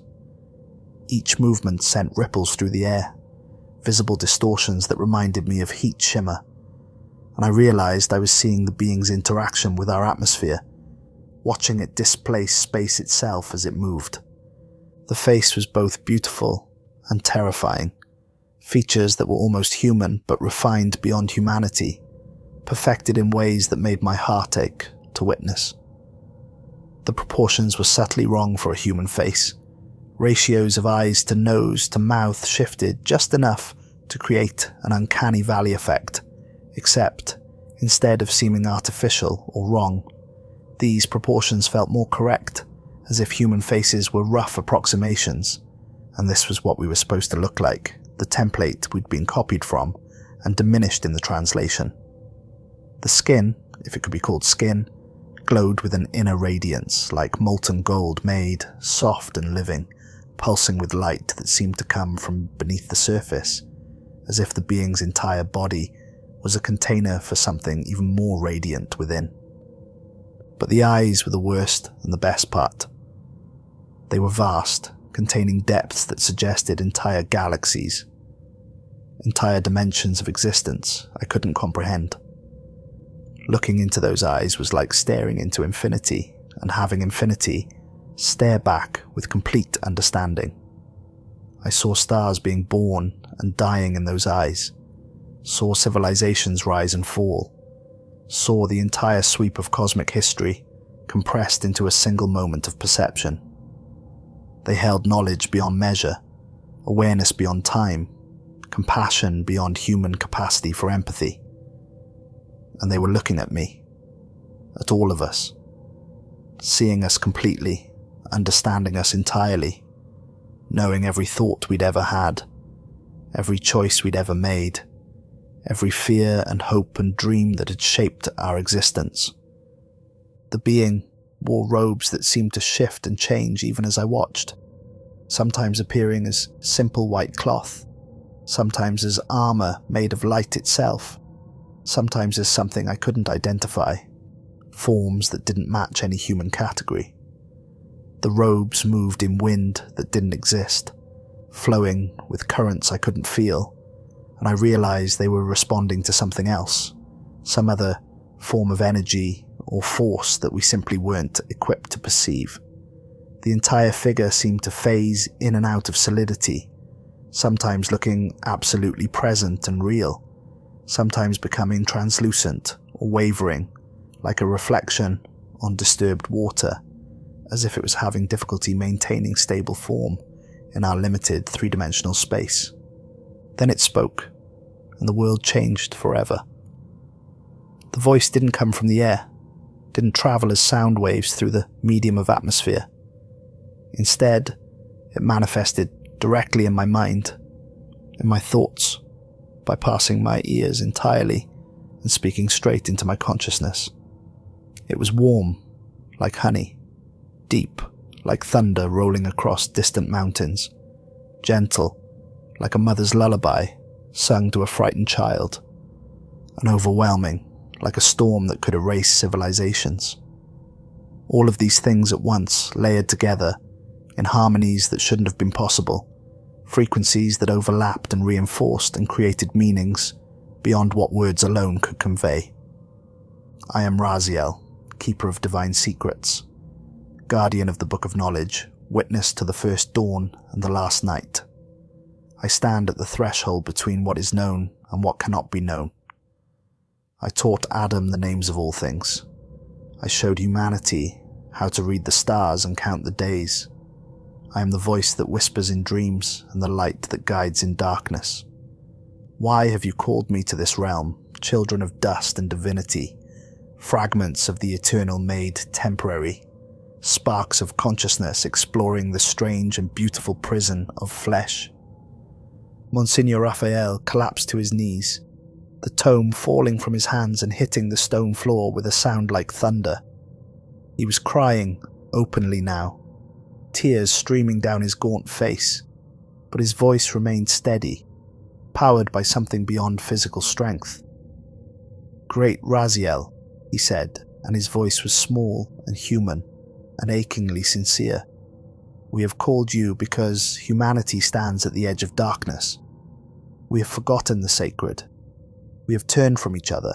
Each movement sent ripples through the air, visible distortions that reminded me of heat shimmer, and I realized I was seeing the being's interaction with our atmosphere, watching it displace space itself as it moved. The face was both beautiful and terrifying, features that were almost human but refined beyond humanity, perfected in ways that made my heart ache to witness. The proportions were subtly wrong for a human face. Ratios of eyes to nose to mouth shifted just enough to create an uncanny valley effect, except, instead of seeming artificial or wrong, these proportions felt more correct, as if human faces were rough approximations, and this was what we were supposed to look like, the template we'd been copied from, and diminished in the translation. The skin, if it could be called skin, glowed with an inner radiance, like molten gold made, soft and living, pulsing with light that seemed to come from beneath the surface, as if the being's entire body was a container for something even more radiant within. But the eyes were the worst and the best part. They were vast, containing depths that suggested entire galaxies, entire dimensions of existence I couldn't comprehend. Looking into those eyes was like staring into infinity, and having infinity stare back with complete understanding. I saw stars being born and dying in those eyes, saw civilizations rise and fall, saw the entire sweep of cosmic history compressed into a single moment of perception. They held knowledge beyond measure, awareness beyond time, compassion beyond human capacity for empathy. And they were looking at me, at all of us, seeing us completely, understanding us entirely, knowing every thought we'd ever had, every choice we'd ever made, every fear and hope and dream that had shaped our existence. The being wore robes that seemed to shift and change even as I watched, sometimes appearing as simple white cloth, sometimes as armor made of light itself, sometimes as something I couldn't identify, forms that didn't match any human category. The robes moved in wind that didn't exist, flowing with currents I couldn't feel, and I realized they were responding to something else, some other form of energy or force that we simply weren't equipped to perceive. The entire figure seemed to phase in and out of solidity, sometimes looking absolutely present and real, sometimes becoming translucent or wavering, like a reflection on disturbed water, as if it was having difficulty maintaining stable form in our limited three-dimensional space. Then it spoke, and the world changed forever. The voice didn't come from the air, didn't travel as sound waves through the medium of atmosphere. Instead, it manifested directly in my mind, in my thoughts, bypassing my ears entirely and speaking straight into my consciousness. It was warm, like honey, deep, like thunder rolling across distant mountains, gentle, like a mother's lullaby sung to a frightened child, and overwhelming, like a storm that could erase civilizations. All of these things at once, layered together, in harmonies that shouldn't have been possible, frequencies that overlapped and reinforced and created meanings beyond what words alone could convey. I am Raziel, keeper of divine secrets, guardian of the book of knowledge, witness to the first dawn and the last night. I stand at the threshold between what is known and what cannot be known. I taught Adam the names of all things. I showed humanity how to read the stars and count the days. I am the voice that whispers in dreams and the light that guides in darkness. Why have you called me to this realm, children of dust and divinity, fragments of the eternal made temporary, sparks of consciousness exploring the strange and beautiful prison of flesh? Monsignor Raphael collapsed to his knees, the tome falling from his hands and hitting the stone floor with a sound like thunder. He was crying openly now, tears streaming down his gaunt face, but his voice remained steady, powered by something beyond physical strength. "Great Raziel," he said, and his voice was small and human and achingly sincere. "We have called you because humanity stands at the edge of darkness. We have forgotten the sacred. We have turned from each other,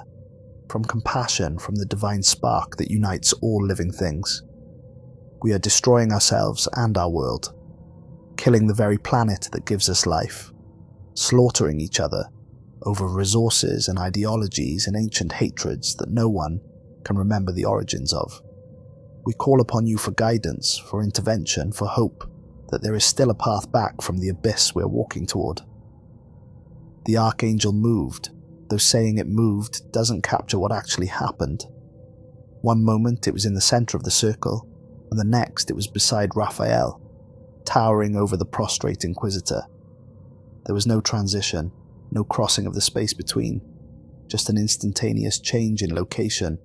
from compassion, from the divine spark that unites all living things. We are destroying ourselves and our world, killing the very planet that gives us life, slaughtering each other over resources and ideologies and ancient hatreds that no one can remember the origins of. We call upon you for guidance, for intervention, for hope, that there is still a path back from the abyss we're walking toward." The Archangel moved, though saying it moved doesn't capture what actually happened. One moment it was in the center of the circle, and the next it was beside Raphael, towering over the prostrate Inquisitor. There was no transition, no crossing of the space between, just an instantaneous change in location,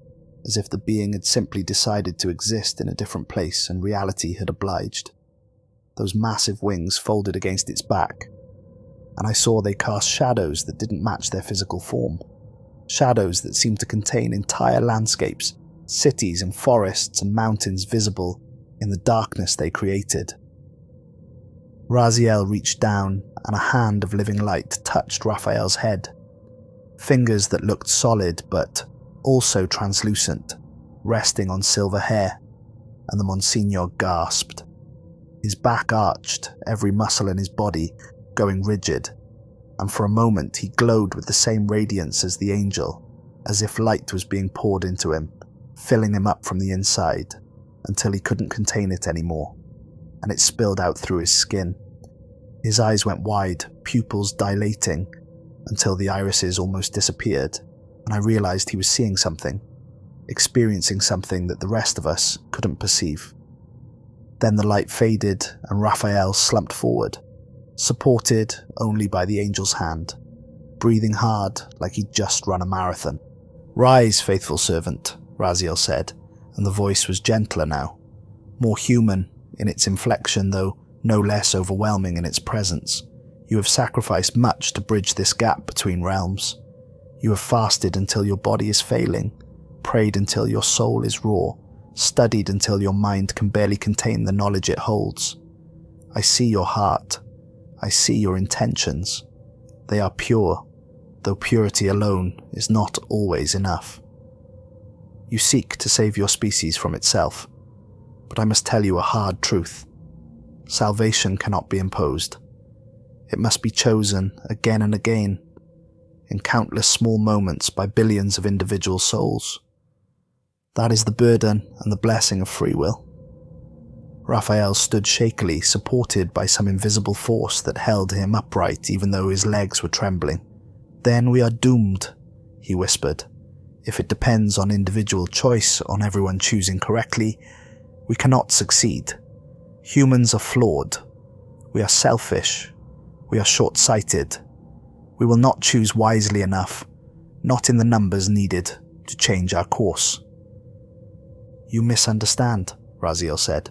as if the being had simply decided to exist in a different place and reality had obliged. Those massive wings folded against its back, and I saw they cast shadows that didn't match their physical form, shadows that seemed to contain entire landscapes, cities and forests and mountains visible in the darkness they created. Raziel reached down, and a hand of living light touched Raphael's head. Fingers that looked solid but also translucent, resting on silver hair, and the Monsignor gasped. His back arched, every muscle in his body going rigid, and for a moment he glowed with the same radiance as the angel, as if light was being poured into him, filling him up from the inside, until he couldn't contain it anymore, and it spilled out through his skin. His eyes went wide, pupils dilating, until the irises almost disappeared, and I realized he was seeing something, experiencing something that the rest of us couldn't perceive. Then the light faded and Raphael slumped forward, supported only by the angel's hand, breathing hard like he'd just run a marathon. "Rise, faithful servant," Raziel said, and the voice was gentler now, more human in its inflection, though no less overwhelming in its presence. "You have sacrificed much to bridge this gap between realms. You have fasted until your body is failing, prayed until your soul is raw, studied until your mind can barely contain the knowledge it holds. I see your heart. I see your intentions. They are pure, though purity alone is not always enough. You seek to save your species from itself, but I must tell you a hard truth. Salvation cannot be imposed. It must be chosen again and again, in countless small moments by billions of individual souls. That is the burden and the blessing of free will." Raphael stood shakily, supported by some invisible force that held him upright even though his legs were trembling. "Then we are doomed," he whispered. "If it depends on individual choice, on everyone choosing correctly, we cannot succeed. Humans are flawed. We are selfish. We are short-sighted. We will not choose wisely enough, not in the numbers needed to change our course." "You misunderstand," Raziel said,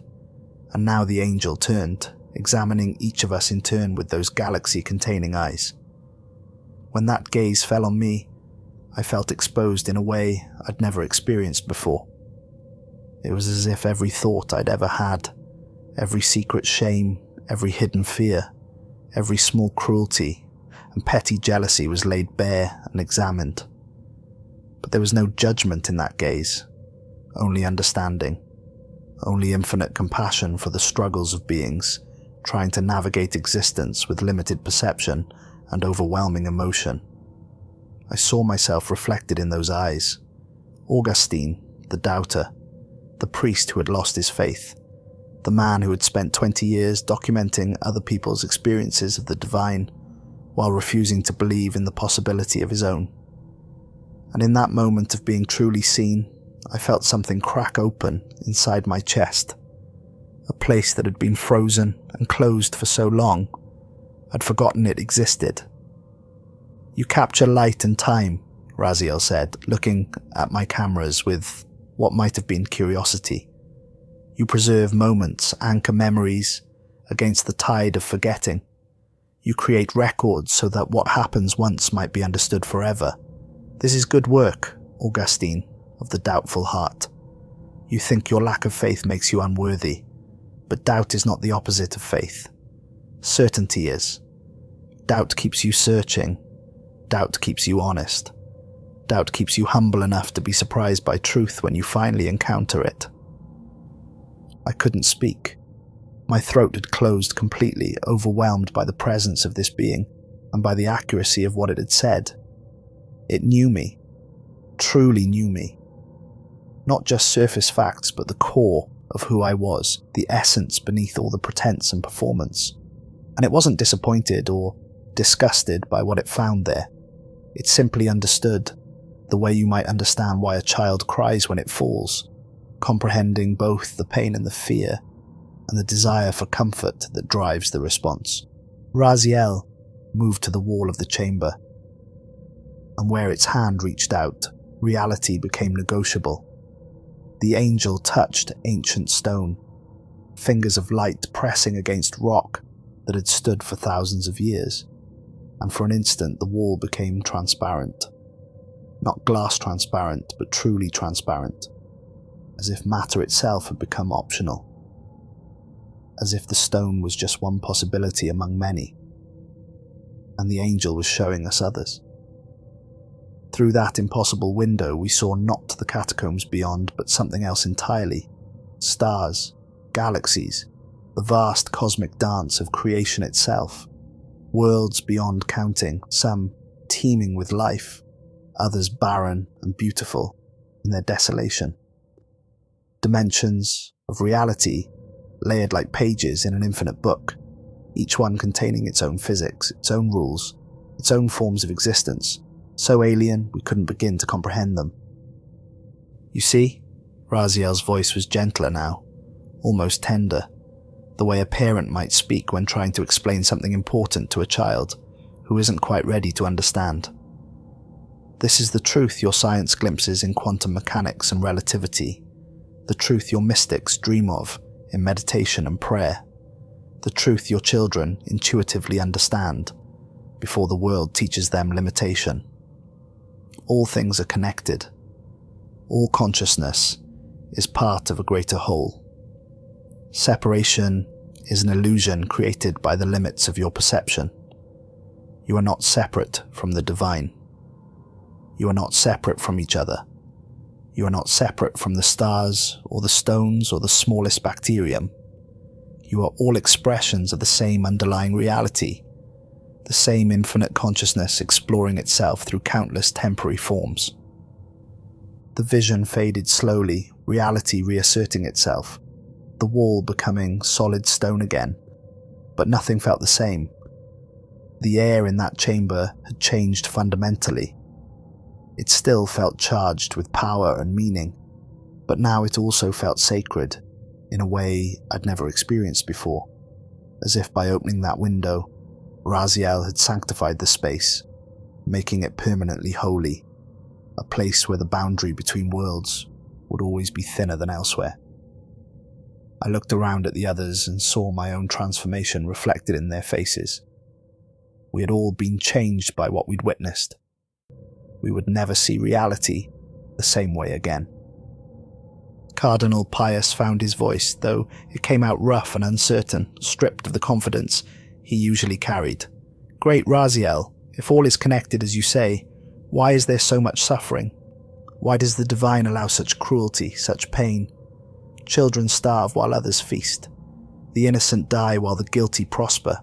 and now the angel turned, examining each of us in turn with those galaxy-containing eyes. When that gaze fell on me, I felt exposed in a way I'd never experienced before. It was as if every thought I'd ever had, every secret shame, every hidden fear, every small cruelty and petty jealousy was laid bare and examined. But there was no judgment in that gaze, only understanding, only infinite compassion for the struggles of beings trying to navigate existence with limited perception and overwhelming emotion. I saw myself reflected in those eyes. Augustine, the doubter, the priest who had lost his faith, the man who had spent 20 years documenting other people's experiences of the divine while refusing to believe in the possibility of his own. And in that moment of being truly seen, I felt something crack open inside my chest, a place that had been frozen and closed for so long, I'd forgotten it existed. "You capture light and time," Raziel said, looking at my cameras with what might have been curiosity. "You preserve moments, anchor memories against the tide of forgetting. You create records so that what happens once might be understood forever. This is good work, Augustine of the doubtful heart. You think your lack of faith makes you unworthy, but doubt is not the opposite of faith. Certainty is. Doubt keeps you searching. Doubt keeps you honest. Doubt keeps you humble enough to be surprised by truth when you finally encounter it." I couldn't speak. My throat had closed completely, overwhelmed by the presence of this being and by the accuracy of what it had said. It knew me, truly knew me. Not just surface facts, but the core of who I was, the essence beneath all the pretense and performance. And it wasn't disappointed or disgusted by what it found there. It simply understood, the way you might understand why a child cries when it falls, comprehending both the pain and the fear, and the desire for comfort that drives the response. Raziel moved to the wall of the chamber, and where its hand reached out, reality became negotiable. The angel touched ancient stone, fingers of light pressing against rock that had stood for thousands of years, and for an instant the wall became transparent. Not glass transparent, but truly transparent, as if matter itself had become optional, as if the stone was just one possibility among many, and the angel was showing us others. Through that impossible window we saw not the catacombs beyond, but something else entirely. Stars, galaxies, the vast cosmic dance of creation itself. Worlds beyond counting, some teeming with life, others barren and beautiful in their desolation. Dimensions of reality layered like pages in an infinite book, each one containing its own physics, its own rules, its own forms of existence, so alien we couldn't begin to comprehend them. You see, Raziel's voice was gentler now, almost tender, the way a parent might speak when trying to explain something important to a child who isn't quite ready to understand. This is the truth your science glimpses in quantum mechanics and relativity, the truth your mystics dream of in meditation and prayer, the truth your children intuitively understand before the world teaches them limitation. All things are connected. All consciousness is part of a greater whole. Separation is an illusion created by the limits of your perception. You are not separate from the divine. You are not separate from each other. You are not separate from the stars or the stones or the smallest bacterium. You are all expressions of the same underlying reality, the same infinite consciousness exploring itself through countless temporary forms. The vision faded slowly, reality reasserting itself, the wall becoming solid stone again, but nothing felt the same. The air in that chamber had changed fundamentally. It still felt charged with power and meaning, but now it also felt sacred, in a way I'd never experienced before, as if by opening that window, Raziel had sanctified the space, making it permanently holy, a place where the boundary between worlds would always be thinner than elsewhere. I looked around at the others and saw my own transformation reflected in their faces. We had all been changed by what we'd witnessed. We would never see reality the same way again. Cardinal Pius found his voice, though it came out rough and uncertain, stripped of the confidence he usually carried. Great Raziel, if all is connected as you say, why is there so much suffering? Why does the divine allow such cruelty, such pain? Children starve while others feast. The innocent die while the guilty prosper.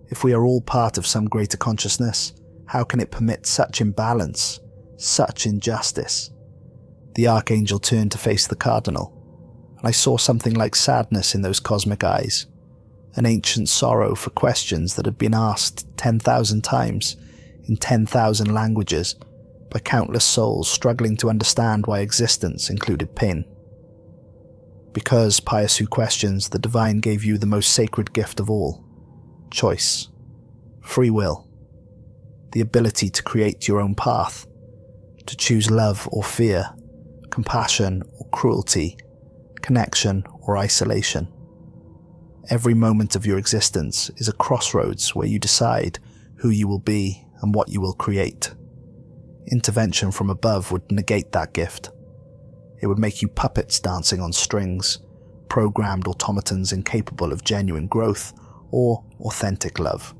If we are all part of some greater consciousness, how can it permit such imbalance, such injustice? The Archangel turned to face the Cardinal, and I saw something like sadness in those cosmic eyes, an ancient sorrow for questions that had been asked 10,000 times in 10,000 languages by countless souls struggling to understand why existence included pain. Because, Pius who questions, the divine gave you the most sacred gift of all, choice, free will, the ability to create your own path, to choose love or fear, compassion or cruelty, connection or isolation. Every moment of your existence is a crossroads where you decide who you will be and what you will create. Intervention from above would negate that gift. It would make you puppets dancing on strings, programmed automatons incapable of genuine growth or authentic love.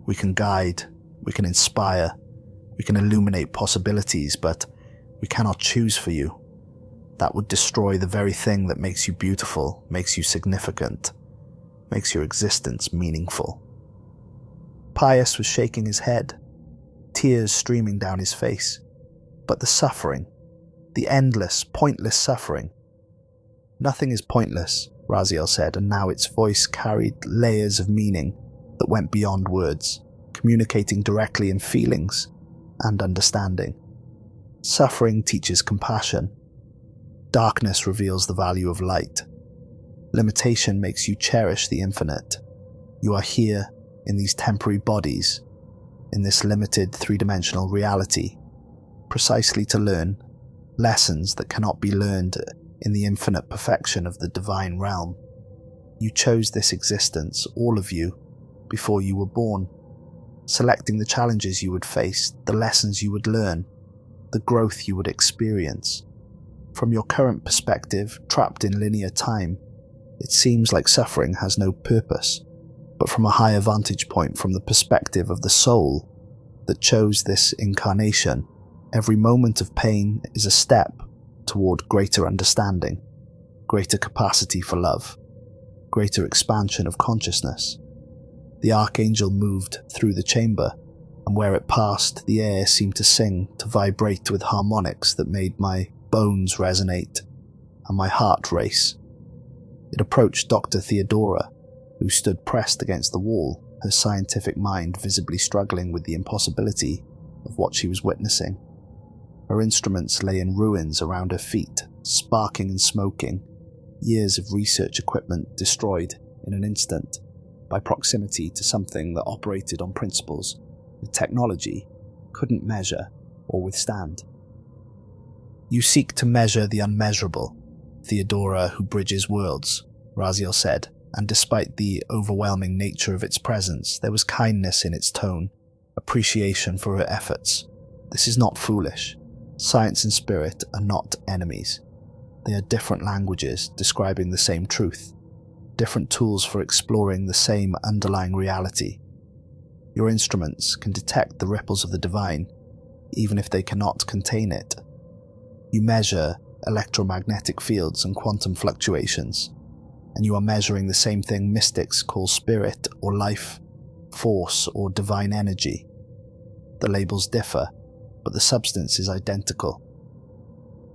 We can guide, we can inspire, we can illuminate possibilities, but we cannot choose for you. That would destroy the very thing that makes you beautiful, makes you significant, makes your existence meaningful. Pius was shaking his head, tears streaming down his face. But the suffering, the endless, pointless suffering. Nothing is pointless, Raziel said, and now its voice carried layers of meaning that went beyond words, communicating directly in feelings and understanding. Suffering teaches compassion. Darkness reveals the value of light. Limitation makes you cherish the infinite. You are here in these temporary bodies, in this limited three-dimensional reality, precisely to learn lessons that cannot be learned in the infinite perfection of the divine realm. You chose this existence, all of you, before you were born, selecting the challenges you would face, the lessons you would learn, the growth you would experience. From your current perspective, trapped in linear time, it seems like suffering has no purpose, but from a higher vantage point, from the perspective of the soul that chose this incarnation, every moment of pain is a step toward greater understanding, greater capacity for love, greater expansion of consciousness. The Archangel moved through the chamber, and where it passed, the air seemed to sing, to vibrate with harmonics that made my bones resonate and my heart race. It approached Dr. Theodora, who stood pressed against the wall, her scientific mind visibly struggling with the impossibility of what she was witnessing. Her instruments lay in ruins around her feet, sparking and smoking, years of research equipment destroyed in an instant by proximity to something that operated on principles the technology couldn't measure or withstand. You seek to measure the unmeasurable, Theodora who bridges worlds, Raziel said, and despite the overwhelming nature of its presence, there was kindness in its tone, appreciation for her efforts. This is not foolish. Science and spirit are not enemies. They are different languages describing the same truth, different tools for exploring the same underlying reality. Your instruments can detect the ripples of the divine, even if they cannot contain it. You measure electromagnetic fields and quantum fluctuations, and you are measuring the same thing mystics call spirit or life, force or divine energy. The labels differ, but the substance is identical.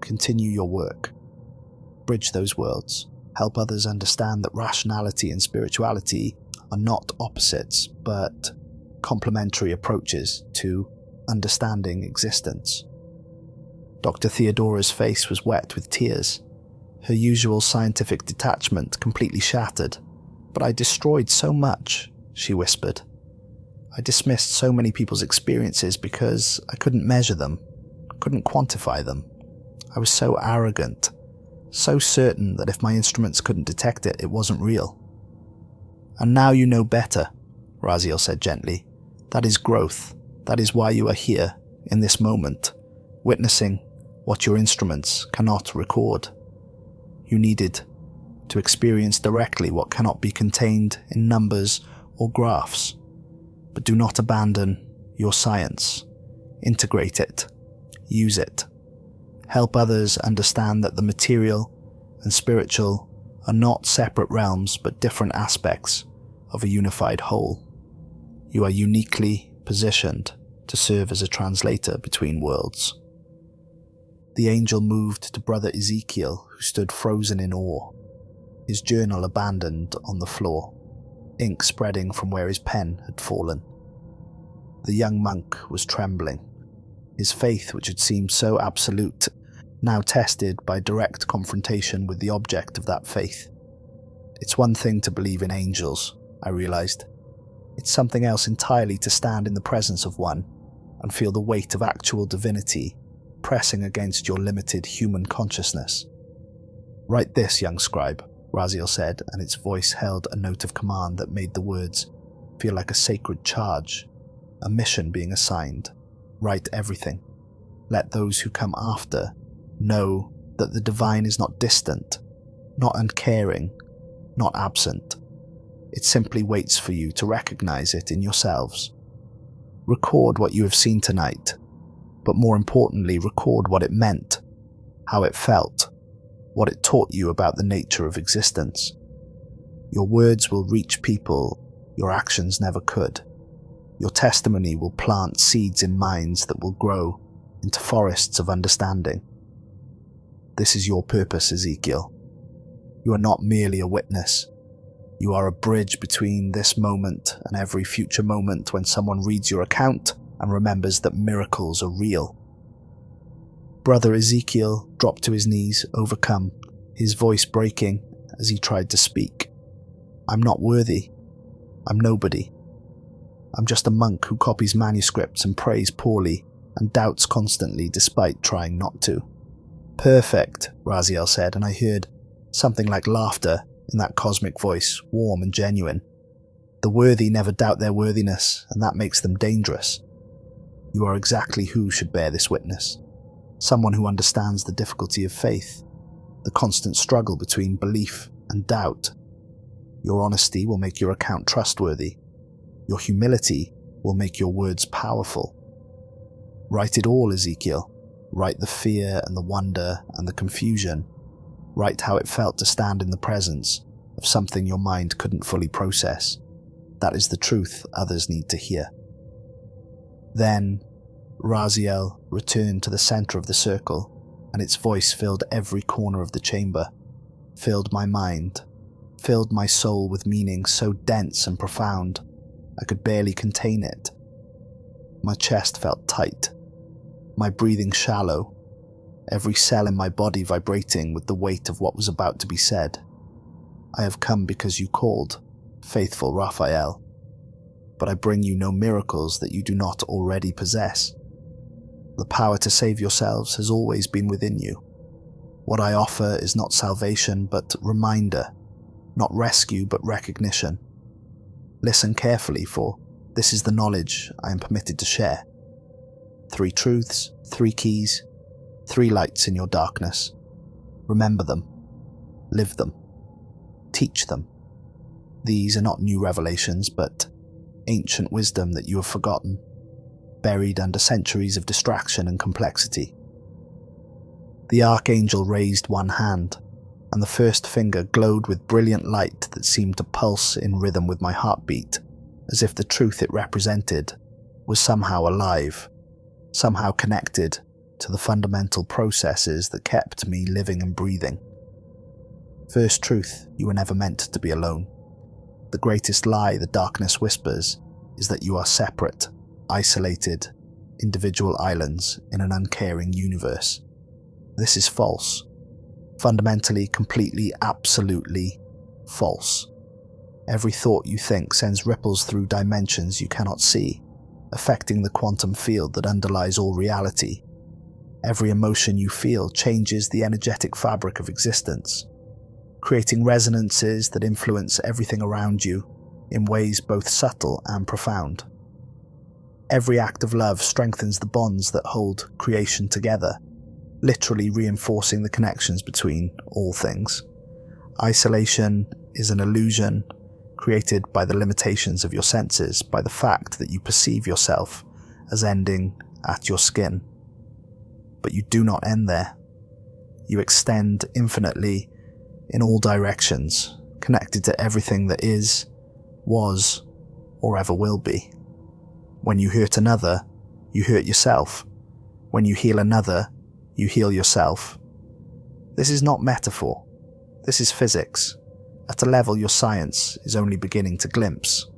Continue your work. Bridge those worlds. Help others understand that rationality and spirituality are not opposites, but complementary approaches to understanding existence. Dr. Theodora's face was wet with tears. Her usual scientific detachment completely shattered. "But I destroyed so much," she whispered. "I dismissed so many people's experiences because I couldn't measure them, couldn't quantify them. I was so arrogant, so certain that if my instruments couldn't detect it, it wasn't real." "And now you know better," Raziel said gently. "That is growth. That is why you are here, in this moment, witnessing what your instruments cannot record. You needed to experience directly what cannot be contained in numbers or graphs. But do not abandon your science. Integrate it. Use it. Help others understand that the material and spiritual are not separate realms but different aspects of a unified whole. You are uniquely positioned to serve as a translator between worlds." The angel moved to Brother Ezekiel, who stood frozen in awe, his journal abandoned on the floor, ink spreading from where his pen had fallen. The young monk was trembling, his faith, which had seemed so absolute, now tested by direct confrontation with the object of that faith. It's one thing to believe in angels, I realized. It's something else entirely to stand in the presence of one and feel the weight of actual divinity pressing against your limited human consciousness. "Write this, young scribe," Raziel said, and its voice held a note of command that made the words feel like a sacred charge, a mission being assigned. "Write everything. Let those who come after know that the divine is not distant, not uncaring, not absent. It simply waits for you to recognize it in yourselves. Record what you have seen tonight, but more importantly, record what it meant, how it felt, what it taught you about the nature of existence. Your words will reach people your actions never could. Your testimony will plant seeds in minds that will grow into forests of understanding. This is your purpose, Ezekiel. You are not merely a witness. You are a bridge between this moment and every future moment when someone reads your account and remembers that miracles are real." Brother Ezekiel dropped to his knees, overcome, his voice breaking as he tried to speak. "I'm not worthy. I'm nobody. I'm just a monk who copies manuscripts and prays poorly and doubts constantly despite trying not to." "Perfect," Raziel said, and I heard something like laughter in that cosmic voice, warm and genuine. "The worthy never doubt their worthiness, and that makes them dangerous. You are exactly who should bear this witness. Someone who understands the difficulty of faith, the constant struggle between belief and doubt. Your honesty will make your account trustworthy. Your humility will make your words powerful. Write it all, Ezekiel. Write the fear and the wonder and the confusion. Write how it felt to stand in the presence of something your mind couldn't fully process. That is the truth others need to hear. Then, Raziel returned to the center of the circle, and its voice filled every corner of the chamber, filled my mind, filled my soul with meaning so dense and profound, I could barely contain it. My chest felt tight, my breathing shallow, every cell in my body vibrating with the weight of what was about to be said. I have come because you called, faithful Raphael, but I bring you no miracles that you do not already possess. The power to save yourselves has always been within you. What I offer is not salvation, but reminder, not rescue, but recognition. Listen carefully, for this is the knowledge I am permitted to share. 3 truths, 3 keys, 3 lights in your darkness. Remember them, live them, teach them. These are not new revelations, but ancient wisdom that you have forgotten, buried under centuries of distraction and complexity. The Archangel raised one hand, and the first finger glowed with brilliant light that seemed to pulse in rhythm with my heartbeat, as if the truth it represented was somehow alive, somehow connected to the fundamental processes that kept me living and breathing. First truth, you were never meant to be alone. The greatest lie the darkness whispers is that you are separate, isolated, individual islands in an uncaring universe. This is false. Fundamentally, completely, absolutely false. Every thought you think sends ripples through dimensions you cannot see, affecting the quantum field that underlies all reality. Every emotion you feel changes the energetic fabric of existence, creating resonances that influence everything around you in ways both subtle and profound. Every act of love strengthens the bonds that hold creation together, literally reinforcing the connections between all things. Isolation is an illusion created by the limitations of your senses, by the fact that you perceive yourself as ending at your skin. But you do not end there. You extend infinitely in all directions, connected to everything that is, was, or ever will be. When you hurt another, you hurt yourself. When you heal another, you heal yourself. This is not metaphor. This is physics, at a level your science is only beginning to glimpse.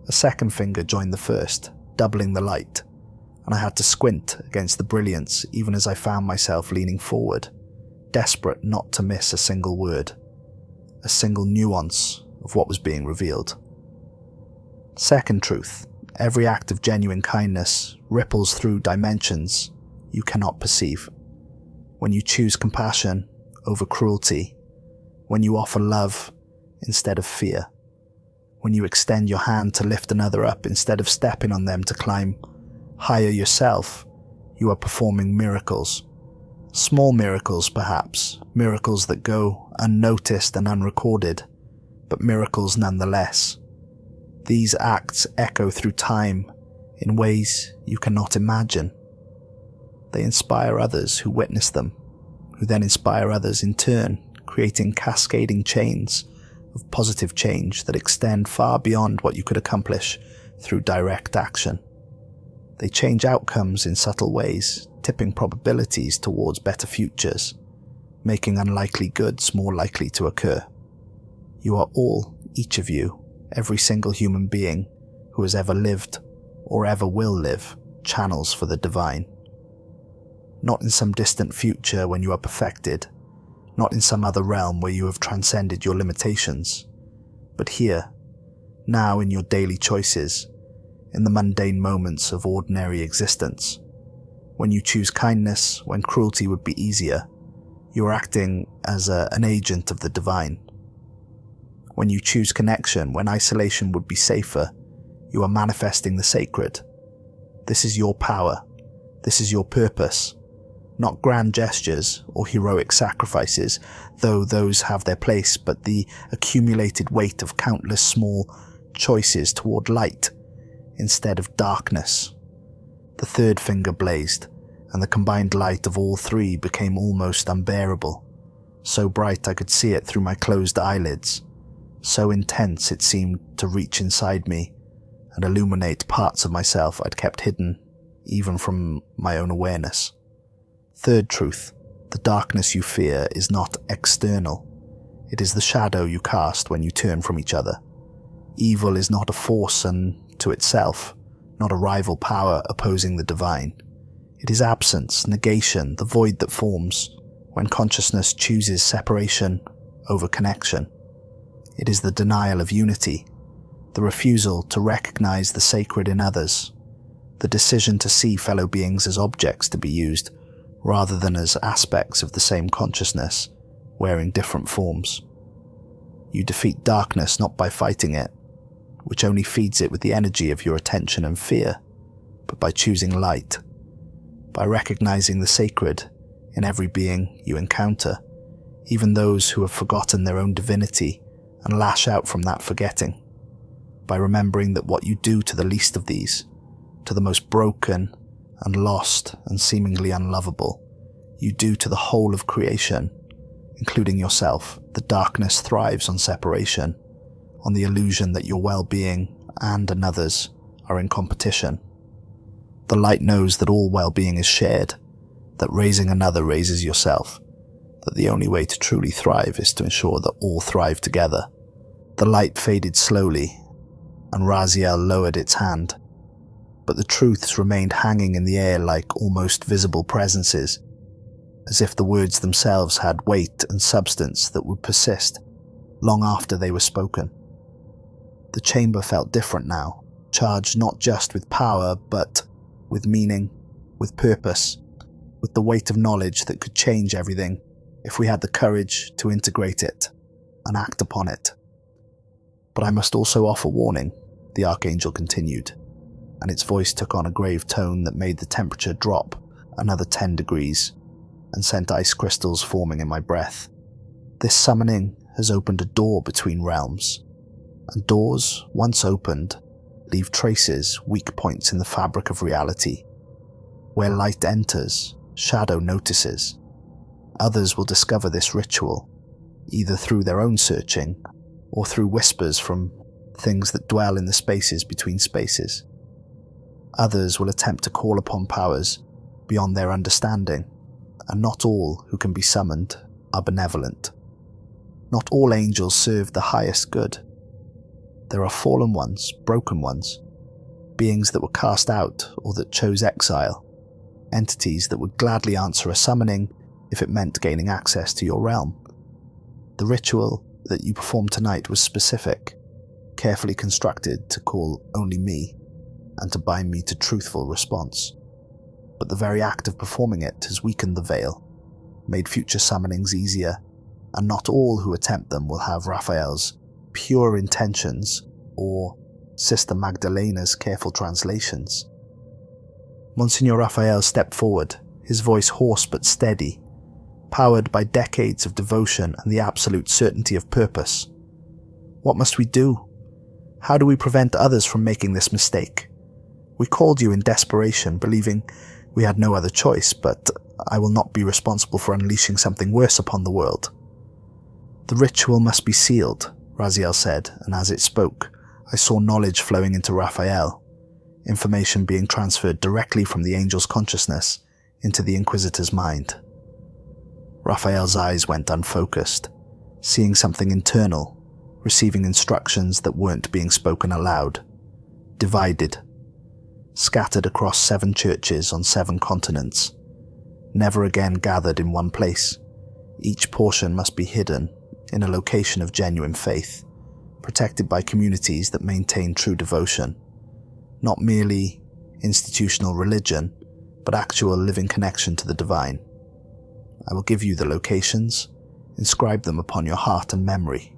A second finger joined the first, doubling the light, and I had to squint against the brilliance even as I found myself leaning forward, desperate not to miss a single word, a single nuance of what was being revealed. Second truth, every act of genuine kindness ripples through dimensions you cannot perceive. When you choose compassion over cruelty, when you offer love instead of fear, when you extend your hand to lift another up instead of stepping on them to climb higher yourself, you are performing miracles. Small miracles, perhaps, miracles that go unnoticed and unrecorded, but miracles nonetheless. These acts echo through time in ways you cannot imagine. They inspire others who witness them, who then inspire others in turn, creating cascading chains of positive change that extend far beyond what you could accomplish through direct action. They change outcomes in subtle ways, tipping probabilities towards better futures, making unlikely goods more likely to occur. You are all, each of you, every single human being who has ever lived or ever will live, channels for the divine. Not in some distant future when you are perfected, not in some other realm where you have transcended your limitations, but here, now in your daily choices, in the mundane moments of ordinary existence. When you choose kindness when cruelty would be easier, you are acting as an agent of the divine. When you choose connection when isolation would be safer, you are manifesting the sacred. This is your power. This is your purpose. Not grand gestures or heroic sacrifices, though those have their place, but the accumulated weight of countless small choices toward light instead of darkness. The third finger blazed, and the combined light of all three became almost unbearable, so bright I could see it through my closed eyelids, so intense it seemed to reach inside me and illuminate parts of myself I'd kept hidden, even from my own awareness. Third truth, the darkness you fear is not external. It is the shadow you cast when you turn from each other. Evil is not a force unto itself, not a rival power opposing the divine. It is absence, negation, the void that forms when consciousness chooses separation over connection. It is the denial of unity, the refusal to recognize the sacred in others, the decision to see fellow beings as objects to be used rather than as aspects of the same consciousness, wearing different forms. You defeat darkness not by fighting it, which only feeds it with the energy of your attention and fear, but by choosing light, by recognizing the sacred in every being you encounter, even those who have forgotten their own divinity and lash out from that forgetting, by remembering that what you do to the least of these, to the most broken and lost and seemingly unlovable, you do to the whole of creation, including yourself. The darkness thrives on separation, on the illusion that your well-being and another's are in competition. The light knows that all well-being is shared, that raising another raises yourself, that the only way to truly thrive is to ensure that all thrive together. The light faded slowly, and Raziel lowered its hand, but the truths remained hanging in the air like almost visible presences, as if the words themselves had weight and substance that would persist long after they were spoken. The chamber felt different now, charged not just with power, but with meaning, with purpose, with the weight of knowledge that could change everything if we had the courage to integrate it and act upon it. But I must also offer warning, the Archangel continued, and its voice took on a grave tone that made the temperature drop another 10 degrees and sent ice crystals forming in my breath. This summoning has opened a door between realms, and doors, once opened, leave traces, weak points in the fabric of reality. Where light enters, shadow notices. Others will discover this ritual, either through their own searching or through whispers from things that dwell in the spaces between spaces. Others will attempt to call upon powers beyond their understanding, and not all who can be summoned are benevolent. Not all angels serve the highest good. There are fallen ones, broken ones, beings that were cast out or that chose exile, entities that would gladly answer a summoning if it meant gaining access to your realm. The ritual that you performed tonight was specific, carefully constructed to call only me and to bind me to truthful response. But the very act of performing it has weakened the veil, made future summonings easier, and not all who attempt them will have Raphael's pure intentions or Sister Magdalena's careful translations. Monsignor Raphael stepped forward, his voice hoarse but steady, powered by decades of devotion and the absolute certainty of purpose. What must we do? How do we prevent others from making this mistake? We called you in desperation, believing we had no other choice, but I will not be responsible for unleashing something worse upon the world. The ritual must be sealed, Raziel said, and as it spoke, I saw knowledge flowing into Raphael, information being transferred directly from the angel's consciousness into the Inquisitor's mind. Raphael's eyes went unfocused, seeing something internal, receiving instructions that weren't being spoken aloud. Divided. Scattered across 7 churches on 7 continents. Never again gathered in one place. Each portion must be hidden in a location of genuine faith, protected by communities that maintain true devotion. Not merely institutional religion, but actual living connection to the divine. I will give you the locations, inscribe them upon your heart and memory.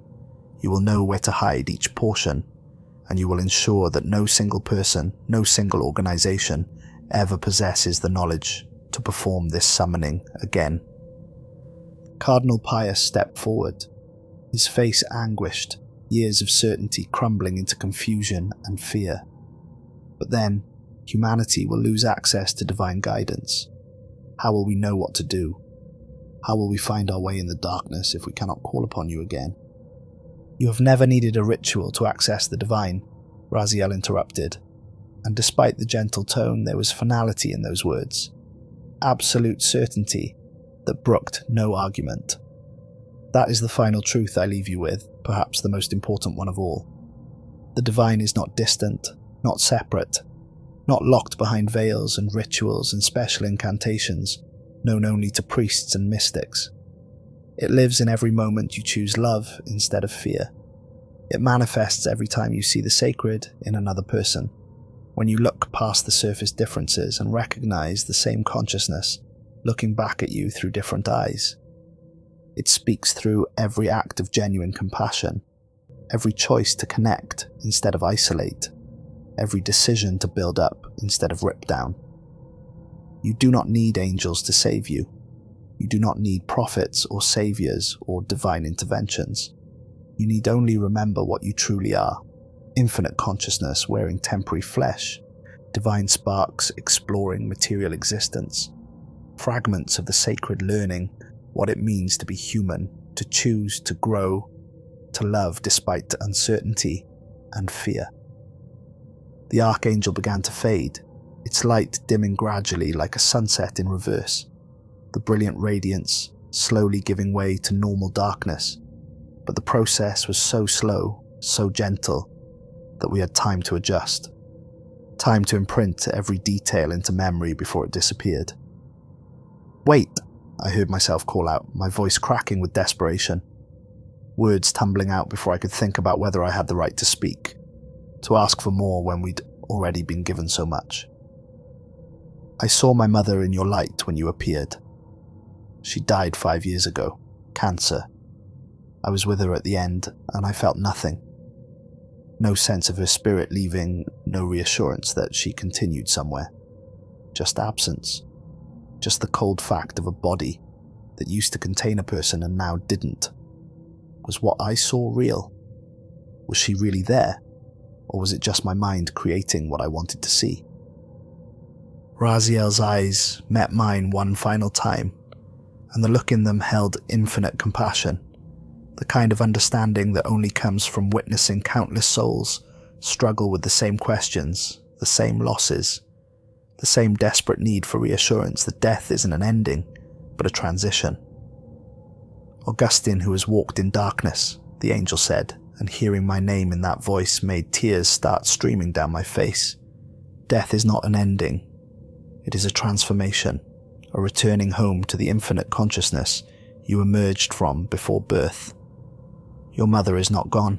You will know where to hide each portion, and you will ensure that no single person, no single organization ever possesses the knowledge to perform this summoning again. Cardinal Pius stepped forward, his face anguished, years of certainty crumbling into confusion and fear. But then, humanity will lose access to divine guidance. How will we know what to do? How will we find our way in the darkness if we cannot call upon you again? "You have never needed a ritual to access the divine," Raziel interrupted, and despite the gentle tone, there was finality in those words. Absolute certainty that brooked no argument. "That is the final truth I leave you with, perhaps the most important one of all. The divine is not distant, not separate, not locked behind veils and rituals and special incantations known only to priests and mystics. It lives in every moment you choose love instead of fear. It manifests every time you see the sacred in another person, when you look past the surface differences and recognize the same consciousness looking back at you through different eyes. It speaks through every act of genuine compassion, every choice to connect instead of isolate, every decision to build up instead of rip down. You do not need angels to save you. You do not need prophets or saviors or divine interventions. You need only remember what you truly are: infinite consciousness wearing temporary flesh, divine sparks exploring material existence, fragments of the sacred learning what it means to be human, to choose, to grow, to love despite uncertainty and fear." The Archangel began to fade, its light dimming gradually like a sunset in reverse, the brilliant radiance slowly giving way to normal darkness. But the process was so slow, so gentle, that we had time to adjust, time to imprint every detail into memory before it disappeared. "Wait!" I heard myself call out, my voice cracking with desperation, words tumbling out before I could think about whether I had the right to speak, to ask for more when we'd already been given so much. "I saw my mother in your light when you appeared. She died 5 years ago, cancer. I was with her at the end, and I felt nothing. No sense of her spirit leaving, no reassurance that she continued somewhere. Just absence. Just the cold fact of a body that used to contain a person and now didn't. Was what I saw real? Was she really there? Or was it just my mind creating what I wanted to see?" Raziel's eyes met mine one final time, and the look in them held infinite compassion, the kind of understanding that only comes from witnessing countless souls struggle with the same questions, the same losses, the same desperate need for reassurance that death isn't an ending, but a transition. "Augustine, who has walked in darkness," the angel said, and hearing my name in that voice made tears start streaming down my face. "Death is not an ending. It is a transformation, a returning home to the infinite consciousness you emerged from before birth. Your mother is not gone.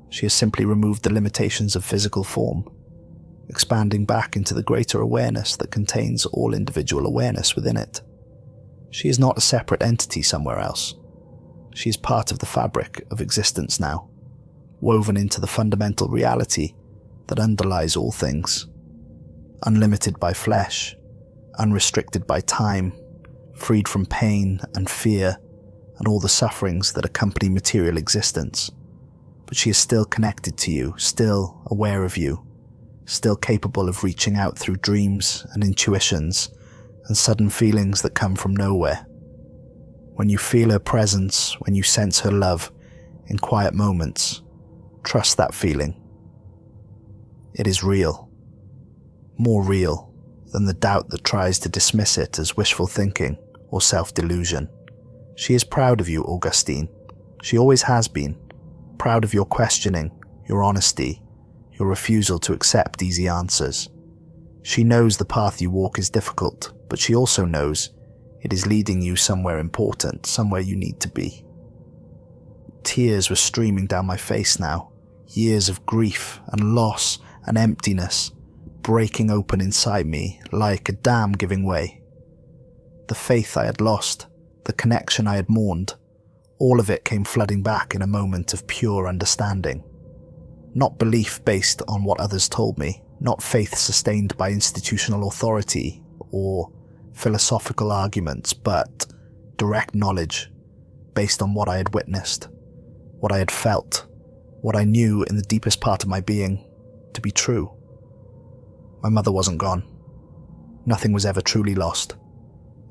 She has simply removed the limitations of physical form, expanding back into the greater awareness that contains all individual awareness within it. She is not a separate entity somewhere else. She is part of the fabric of existence now, woven into the fundamental reality that underlies all things. Unlimited by flesh, unrestricted by time, freed from pain and fear and all the sufferings that accompany material existence. But she is still connected to you, still aware of you, still capable of reaching out through dreams and intuitions and sudden feelings that come from nowhere. When you feel her presence, when you sense her love in quiet moments, trust that feeling. It is real. More real than the doubt that tries to dismiss it as wishful thinking or self-delusion. She is proud of you, Augustine. She always has been. Proud of your questioning, your honesty, your refusal to accept easy answers. She knows the path you walk is difficult, but she also knows it is leading you somewhere important, somewhere you need to be. Tears were streaming down my face now, years of grief and loss and emptiness breaking open inside me like a dam giving way. The faith I had lost, the connection I had mourned, all of it came flooding back in a moment of pure understanding. Not belief based on what others told me, not faith sustained by institutional authority or philosophical arguments, but direct knowledge based on what I had witnessed, what I had felt, what I knew in the deepest part of my being to be true. My mother wasn't gone. Nothing was ever truly lost.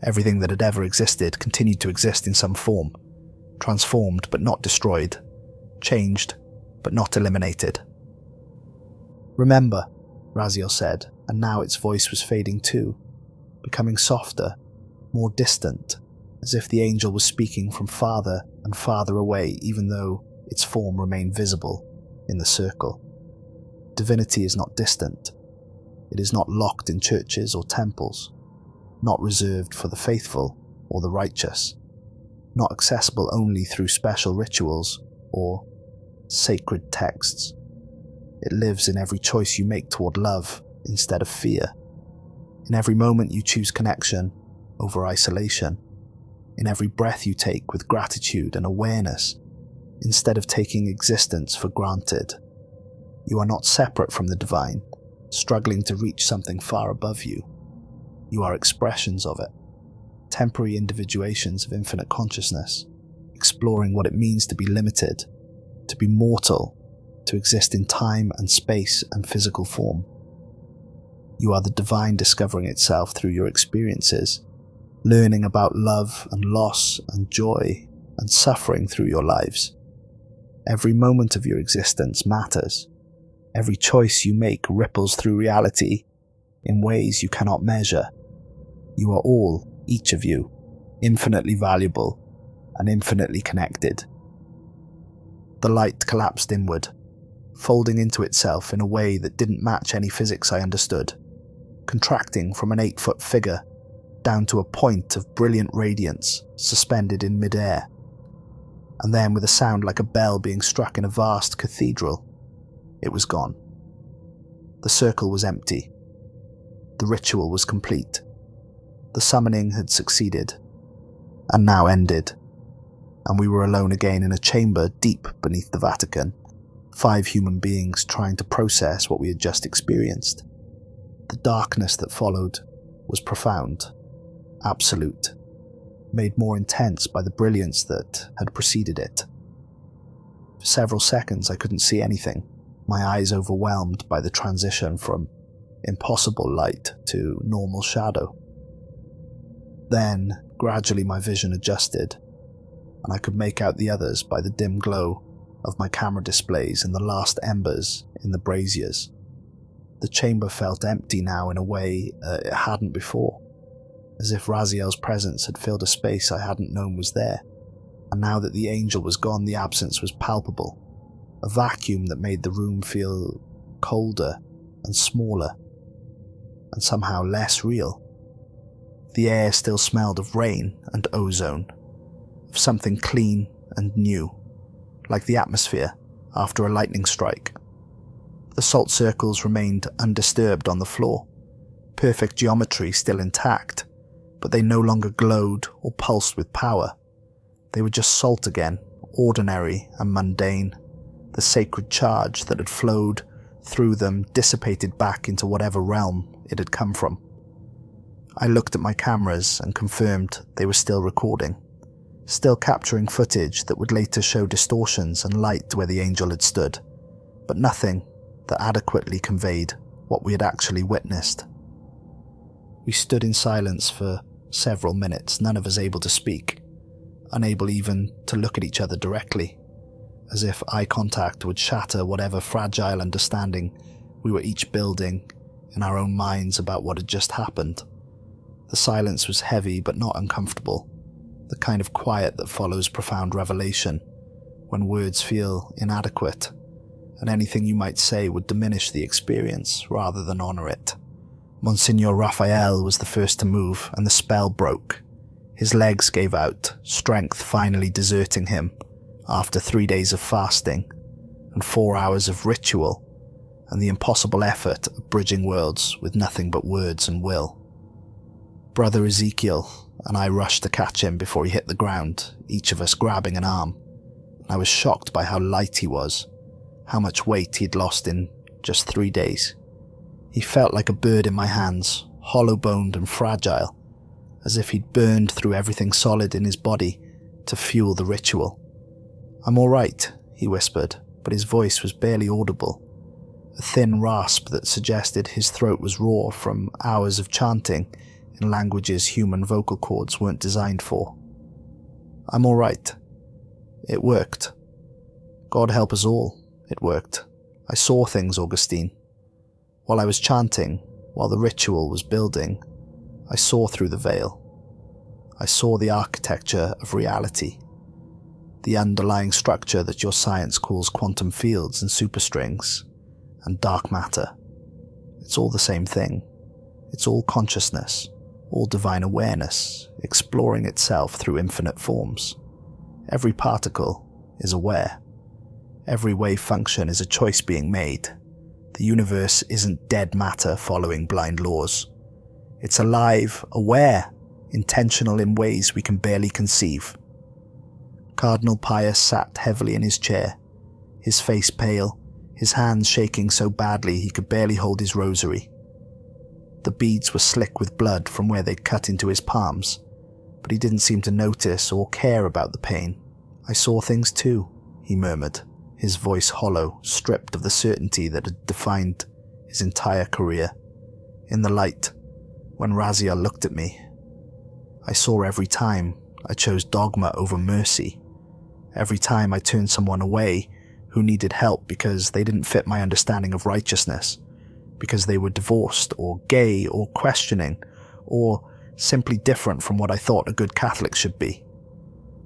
Everything that had ever existed continued to exist in some form, transformed but not destroyed, changed, but not eliminated. "Remember," Raziel said, and now its voice was fading too, becoming softer, more distant, as if the angel was speaking from farther and farther away, even though its form remained visible in the circle. "Divinity is not distant. It is not locked in churches or temples, not reserved for the faithful or the righteous, not accessible only through special rituals or sacred texts. It lives in every choice you make toward love instead of fear, in every moment you choose connection over isolation, in every breath you take with gratitude and awareness instead of taking existence for granted. You are not separate from the divine, struggling to reach something far above you. You are expressions of it, temporary individuations of infinite consciousness, exploring what it means to be limited, to be mortal, to exist in time and space and physical form. You are the divine discovering itself through your experiences, learning about love and loss and joy and suffering through your lives. Every moment of your existence matters. Every choice you make ripples through reality in ways you cannot measure. You are all, each of you, infinitely valuable and infinitely connected." The light collapsed inward, folding into itself in a way that didn't match any physics I understood, contracting from an 8-foot figure down to a point of brilliant radiance suspended in mid-air, and then with a sound like a bell being struck in a vast cathedral, it was gone. The circle was empty. The ritual was complete. The summoning had succeeded, and now ended, and we were alone again in a chamber deep beneath the Vatican, 5 human beings trying to process what we had just experienced. The darkness that followed was profound, absolute, made more intense by the brilliance that had preceded it. For several seconds I couldn't see anything, my eyes overwhelmed by the transition from impossible light to normal shadow. Then, gradually my vision adjusted, and I could make out the others by the dim glow of my camera displays and the last embers in the braziers. The chamber felt empty now in a way it hadn't before, as if Raziel's presence had filled a space I hadn't known was there, and now that the angel was gone, the absence was palpable, a vacuum that made the room feel colder and smaller, and somehow less real. The air still smelled of rain and ozone, of something clean and new, like the atmosphere after a lightning strike. The salt circles remained undisturbed on the floor, perfect geometry still intact, but they no longer glowed or pulsed with power. They were just salt again, ordinary and mundane, the sacred charge that had flowed through them dissipated back into whatever realm it had come from. I looked at my cameras and confirmed they were still recording, still capturing footage that would later show distortions and light where the angel had stood, but nothing that adequately conveyed what we had actually witnessed. We stood in silence for several minutes, none of us able to speak, unable even to look at each other directly, as if eye contact would shatter whatever fragile understanding we were each building in our own minds about what had just happened. The silence was heavy but not uncomfortable, the kind of quiet that follows profound revelation, when words feel inadequate, and anything you might say would diminish the experience rather than honor it. Monsignor Raphael was the first to move, and the spell broke. His legs gave out, strength finally deserting him after 3 days of fasting and 4 hours of ritual and the impossible effort of bridging worlds with nothing but words and will. Brother Ezekiel and I rushed to catch him before he hit the ground, each of us grabbing an arm. I was shocked by how light he was, how much weight he'd lost in just 3 days. He felt like a bird in my hands, hollow-boned and fragile, as if he'd burned through everything solid in his body to fuel the ritual. "I'm all right," he whispered, but his voice was barely audible, a thin rasp that suggested his throat was raw from hours of chanting in languages human vocal cords weren't designed for. "I'm all right. It worked." God help us all, it worked. I saw things, Augustine. While I was chanting, while the ritual was building, I saw through the veil. I saw the architecture of reality, the underlying structure that your science calls quantum fields and superstrings, and dark matter. It's all the same thing. It's all consciousness, all divine awareness, exploring itself through infinite forms. Every particle is aware. Every wave function is a choice being made. The universe isn't dead matter following blind laws. It's alive, aware, intentional in ways we can barely conceive. Cardinal Pius sat heavily in his chair, his face pale, his hands shaking so badly he could barely hold his rosary. The beads were slick with blood from where they'd cut into his palms, but he didn't seem to notice or care about the pain. "I saw things too," he murmured, his voice hollow, stripped of the certainty that had defined his entire career. "In the light, when Raziel looked at me, I saw every time I chose dogma over mercy, every time I turned someone away who needed help because they didn't fit my understanding of righteousness, because they were divorced or gay or questioning, or simply different from what I thought a good Catholic should be.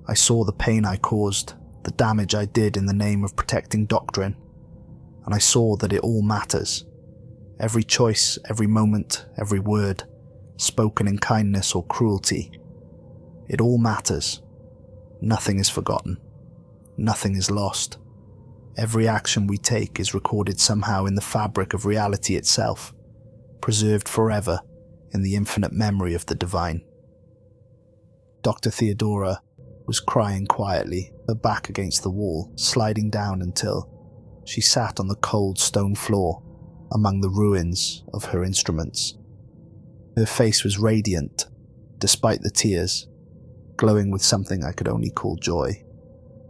I saw the pain I caused, the damage I did in the name of protecting doctrine, and I saw that it all matters. Every choice, every moment, every word, spoken in kindness or cruelty, it all matters. Nothing is forgotten. Nothing is lost. Every action we take is recorded somehow in the fabric of reality itself, preserved forever in the infinite memory of the divine." Dr. Theodora was crying quietly, her back against the wall, sliding down until she sat on the cold stone floor among the ruins of her instruments. Her face was radiant, despite the tears, glowing with something I could only call joy,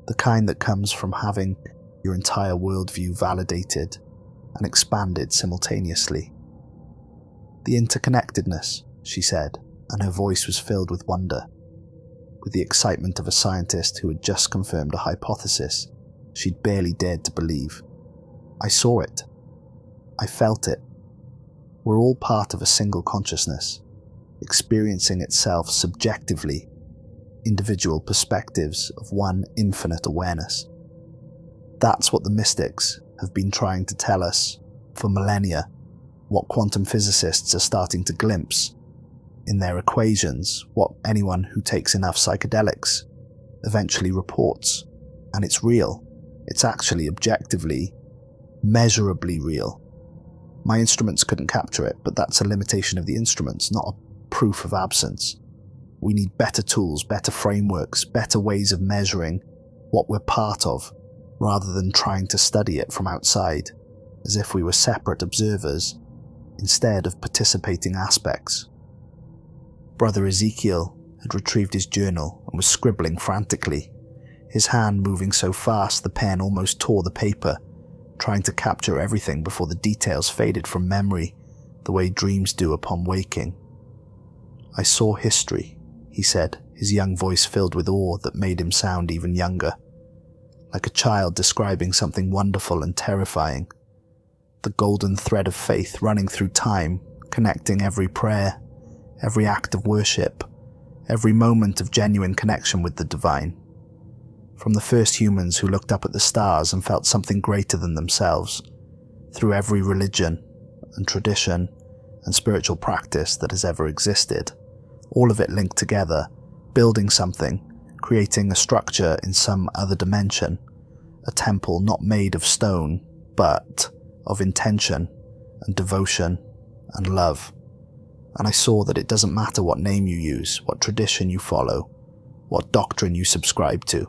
the kind that comes from having your entire worldview validated and expanded simultaneously. "The interconnectedness," she said, and her voice was filled with wonder, with the excitement of a scientist who had just confirmed a hypothesis she'd barely dared to believe. "I saw it. I felt it. We're all part of a single consciousness, experiencing itself subjectively, individual perspectives of one infinite awareness. That's what the mystics have been trying to tell us for millennia, what quantum physicists are starting to glimpse in their equations, what anyone who takes enough psychedelics eventually reports. And it's real. It's actually objectively, measurably real. My instruments couldn't capture it, but that's a limitation of the instruments, not a proof of absence. We need better tools, better frameworks, better ways of measuring what we're part of, rather than trying to study it from outside, as if we were separate observers, instead of participating aspects." Brother Ezekiel had retrieved his journal and was scribbling frantically, his hand moving so fast the pen almost tore the paper, trying to capture everything before the details faded from memory, the way dreams do upon waking. "I saw history," he said, his young voice filled with awe that made him sound even younger, like a child describing something wonderful and terrifying. The golden thread of faith running through time, connecting every prayer, every act of worship, every moment of genuine connection with the divine. From the first humans who looked up at the stars and felt something greater than themselves, through every religion and tradition and spiritual practice that has ever existed, all of it linked together, building something, creating a structure in some other dimension, a temple not made of stone, but of intention and devotion and love. And I saw that it doesn't matter what name you use, what tradition you follow, what doctrine you subscribe to.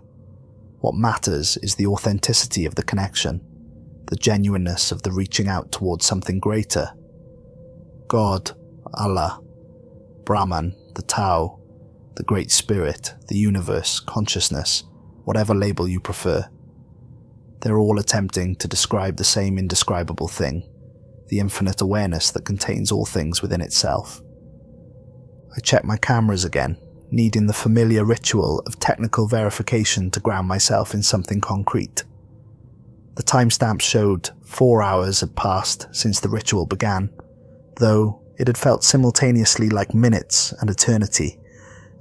What matters is the authenticity of the connection, the genuineness of the reaching out towards something greater. God, Allah, Brahman, the Tao, the Great Spirit, the universe, consciousness, whatever label you prefer. They're all attempting to describe the same indescribable thing, the infinite awareness that contains all things within itself. I checked my cameras again, needing the familiar ritual of technical verification to ground myself in something concrete. The timestamp showed 4 hours had passed since the ritual began, though it had felt simultaneously like minutes and eternity,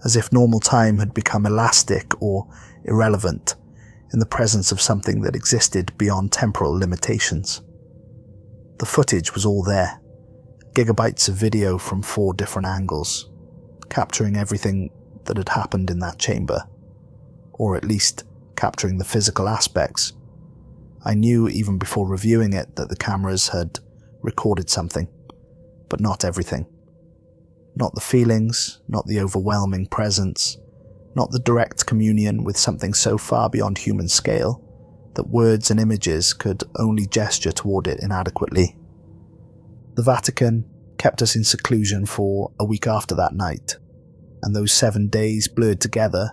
as if normal time had become elastic or irrelevant in the presence of something that existed beyond temporal limitations. The footage was all there, gigabytes of video from 4 different angles, capturing everything that had happened in that chamber, or at least capturing the physical aspects. I knew even before reviewing it that the cameras had recorded something, but not everything. Not the feelings, not the overwhelming presence, not the direct communion with something so far beyond human scale that words and images could only gesture toward it inadequately. The Vatican kept us in seclusion for a week after that night, and those 7 days blurred together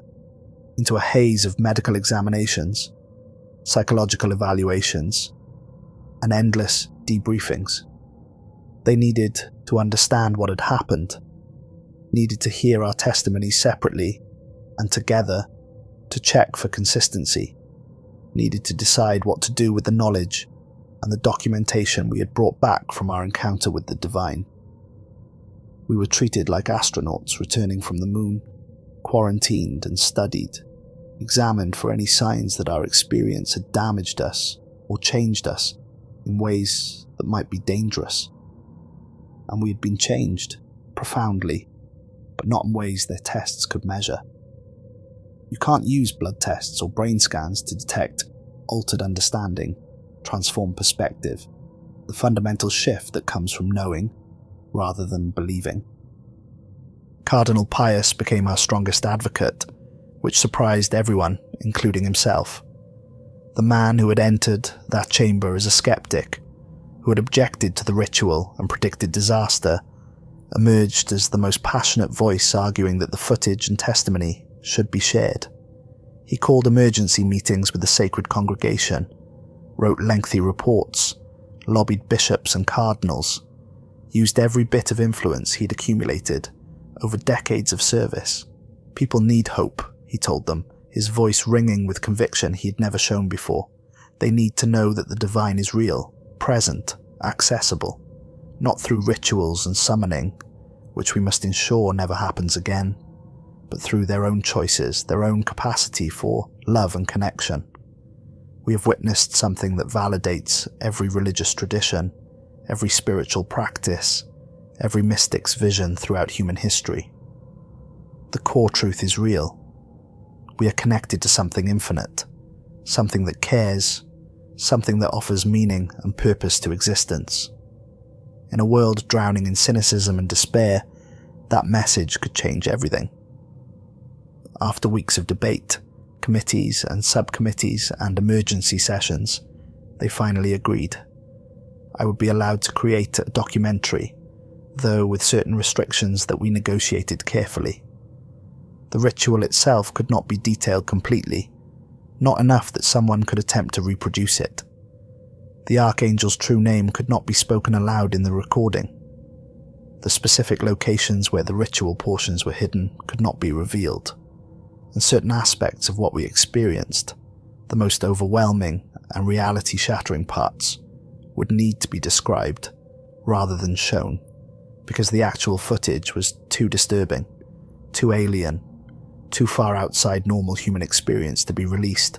into a haze of medical examinations, psychological evaluations, and endless debriefings. They needed to understand what had happened, needed to hear our testimonies separately and together to check for consistency, needed to decide what to do with the knowledge and the documentation we had brought back from our encounter with the divine. We were treated like astronauts returning from the moon, quarantined and studied, examined for any signs that our experience had damaged us or changed us in ways that might be dangerous. And we had been changed, profoundly, but not in ways their tests could measure. You can't use blood tests or brain scans to detect altered understanding, transformed perspective, the fundamental shift that comes from knowing rather than believing. Cardinal Pius became our strongest advocate, which surprised everyone, including himself. The man who had entered that chamber as a skeptic, who had objected to the ritual and predicted disaster, emerged as the most passionate voice arguing that the footage and testimony should be shared. He called emergency meetings with the sacred congregation, wrote lengthy reports, lobbied bishops and cardinals, used every bit of influence he'd accumulated over decades of service. People need hope, he told them, his voice ringing with conviction he'd never shown before. They need to know that the divine is real, present, accessible, not through rituals and summoning, which we must ensure never happens again, but through their own choices, their own capacity for love and connection. We have witnessed something that validates every religious tradition, every spiritual practice, every mystic's vision throughout human history. The core truth is real. We are connected to something infinite, something that cares, something that offers meaning and purpose to existence. In a world drowning in cynicism and despair, that message could change everything. After weeks of debate, committees and subcommittees and emergency sessions, they finally agreed. I would be allowed to create a documentary, though with certain restrictions that we negotiated carefully. The ritual itself could not be detailed completely, not enough that someone could attempt to reproduce it. The Archangel's true name could not be spoken aloud in the recording. The specific locations where the ritual portions were hidden could not be revealed, and certain aspects of what we experienced, the most overwhelming and reality-shattering parts, would need to be described rather than shown, because the actual footage was too disturbing, too alien, too far outside normal human experience to be released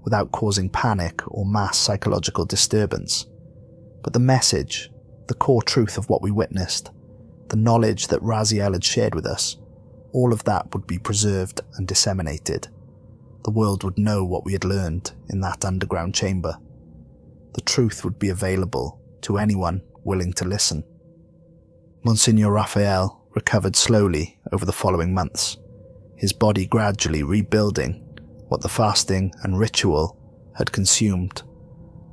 without causing panic or mass psychological disturbance. But the message, the core truth of what we witnessed, the knowledge that Raziel had shared with us, all of that would be preserved and disseminated. The world would know what we had learned in that underground chamber. The truth would be available to anyone willing to listen. Monsignor Raphael recovered slowly over the following months, his body gradually rebuilding what the fasting and ritual had consumed,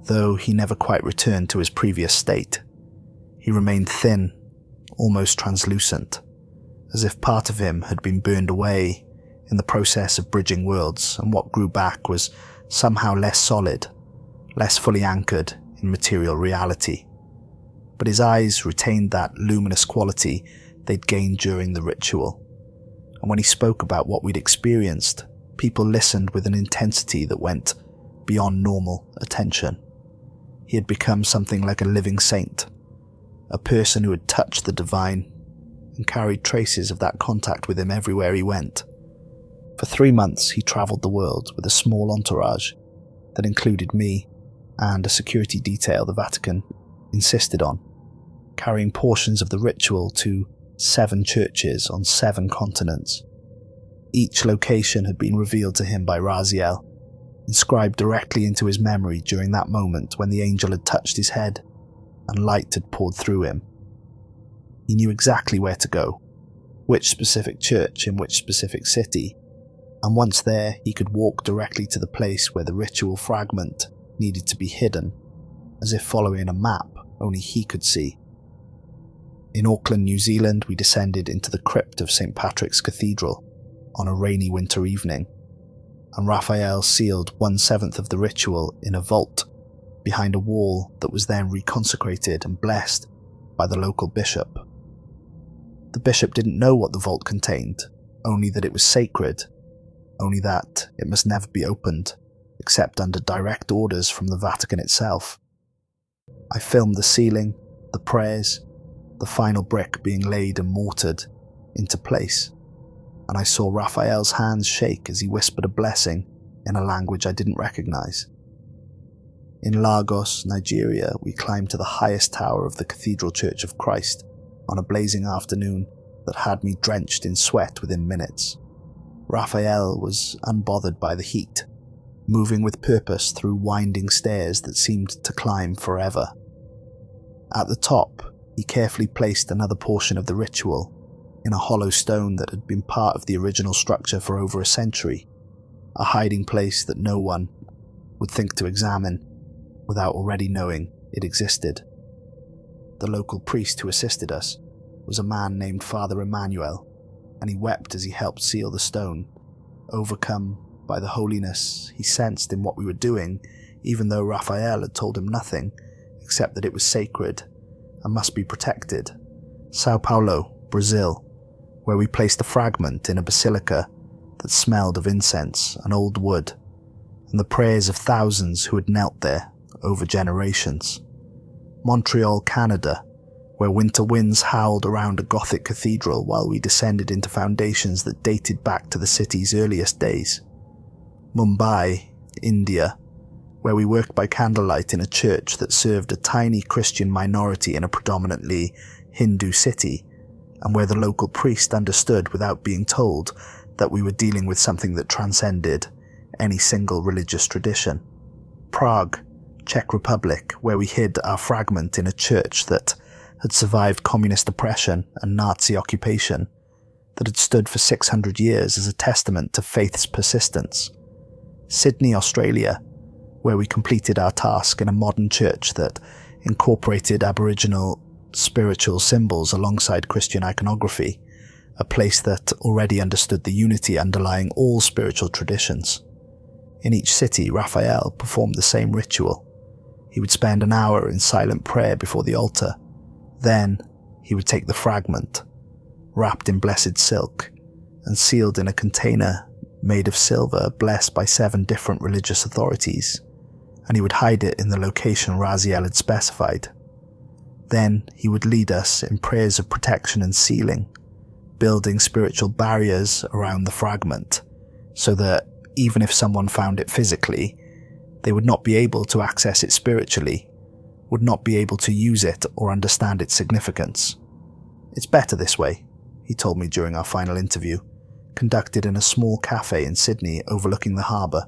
though he never quite returned to his previous state. He remained thin, almost translucent, as if part of him had been burned away in the process of bridging worlds, and what grew back was somehow less solid, less fully anchored in material reality. But his eyes retained that luminous quality they'd gained during the ritual, and when he spoke about what we'd experienced, people listened with an intensity that went beyond normal attention. He had become something like a living saint, a person who had touched the divine and carried traces of that contact with him everywhere he went. For 3 months he travelled the world with a small entourage that included me and a security detail the Vatican insisted on, carrying portions of the ritual to 7 churches on 7 continents. Each location had been revealed to him by Raziel, inscribed directly into his memory during that moment when the angel had touched his head and light had poured through him. He knew exactly where to go, which specific church in which specific city, and once there he could walk directly to the place where the ritual fragment needed to be hidden, as if following a map only he could see. In Auckland, New Zealand, we descended into the crypt of St. Patrick's Cathedral on a rainy winter evening, and Raphael sealed 1/7 of the ritual in a vault behind a wall that was then reconsecrated and blessed by the local bishop. The bishop didn't know what the vault contained, only that it was sacred, only that it must never be opened, except under direct orders from the Vatican itself. I filmed the sealing, the prayers, the final brick being laid and mortared into place, and I saw Raphael's hands shake as he whispered a blessing in a language I didn't recognize. In Lagos, Nigeria, we climbed to the highest tower of the Cathedral Church of Christ on a blazing afternoon that had me drenched in sweat within minutes. Raphael was unbothered by the heat, moving with purpose through winding stairs that seemed to climb forever. At the top, he carefully placed another portion of the ritual in a hollow stone that had been part of the original structure for over a century, a hiding place that no one would think to examine without already knowing it existed. The local priest who assisted us was a man named Father Emmanuel, and he wept as he helped seal the stone, overcome by the holiness he sensed in what we were doing, even though Raphael had told him nothing except that it was sacred and must be protected. Sao Paulo, Brazil, where we placed a fragment in a basilica that smelled of incense and old wood, and the prayers of thousands who had knelt there over generations. Montreal, Canada, where winter winds howled around a Gothic cathedral while we descended into foundations that dated back to the city's earliest days. Mumbai, India, where we worked by candlelight in a church that served a tiny Christian minority in a predominantly Hindu city, and where the local priest understood without being told that we were dealing with something that transcended any single religious tradition. Prague, Czech Republic, where we hid our fragment in a church that had survived communist oppression and Nazi occupation, that had stood for 600 years as a testament to faith's persistence. Sydney, Australia, where we completed our task in a modern church that incorporated Aboriginal spiritual symbols alongside Christian iconography, a place that already understood the unity underlying all spiritual traditions. In each city, Raphael performed the same ritual. He would spend an hour in silent prayer before the altar. Then he would take the fragment, wrapped in blessed silk, and sealed in a container made of silver blessed by 7 different religious authorities, and he would hide it in the location Raziel had specified. Then he would lead us in prayers of protection and sealing, building spiritual barriers around the fragment, so that even if someone found it physically, they would not be able to access it spiritually, would not be able to use it or understand its significance. "It's better this way," he told me during our final interview, conducted in a small cafe in Sydney overlooking the harbour,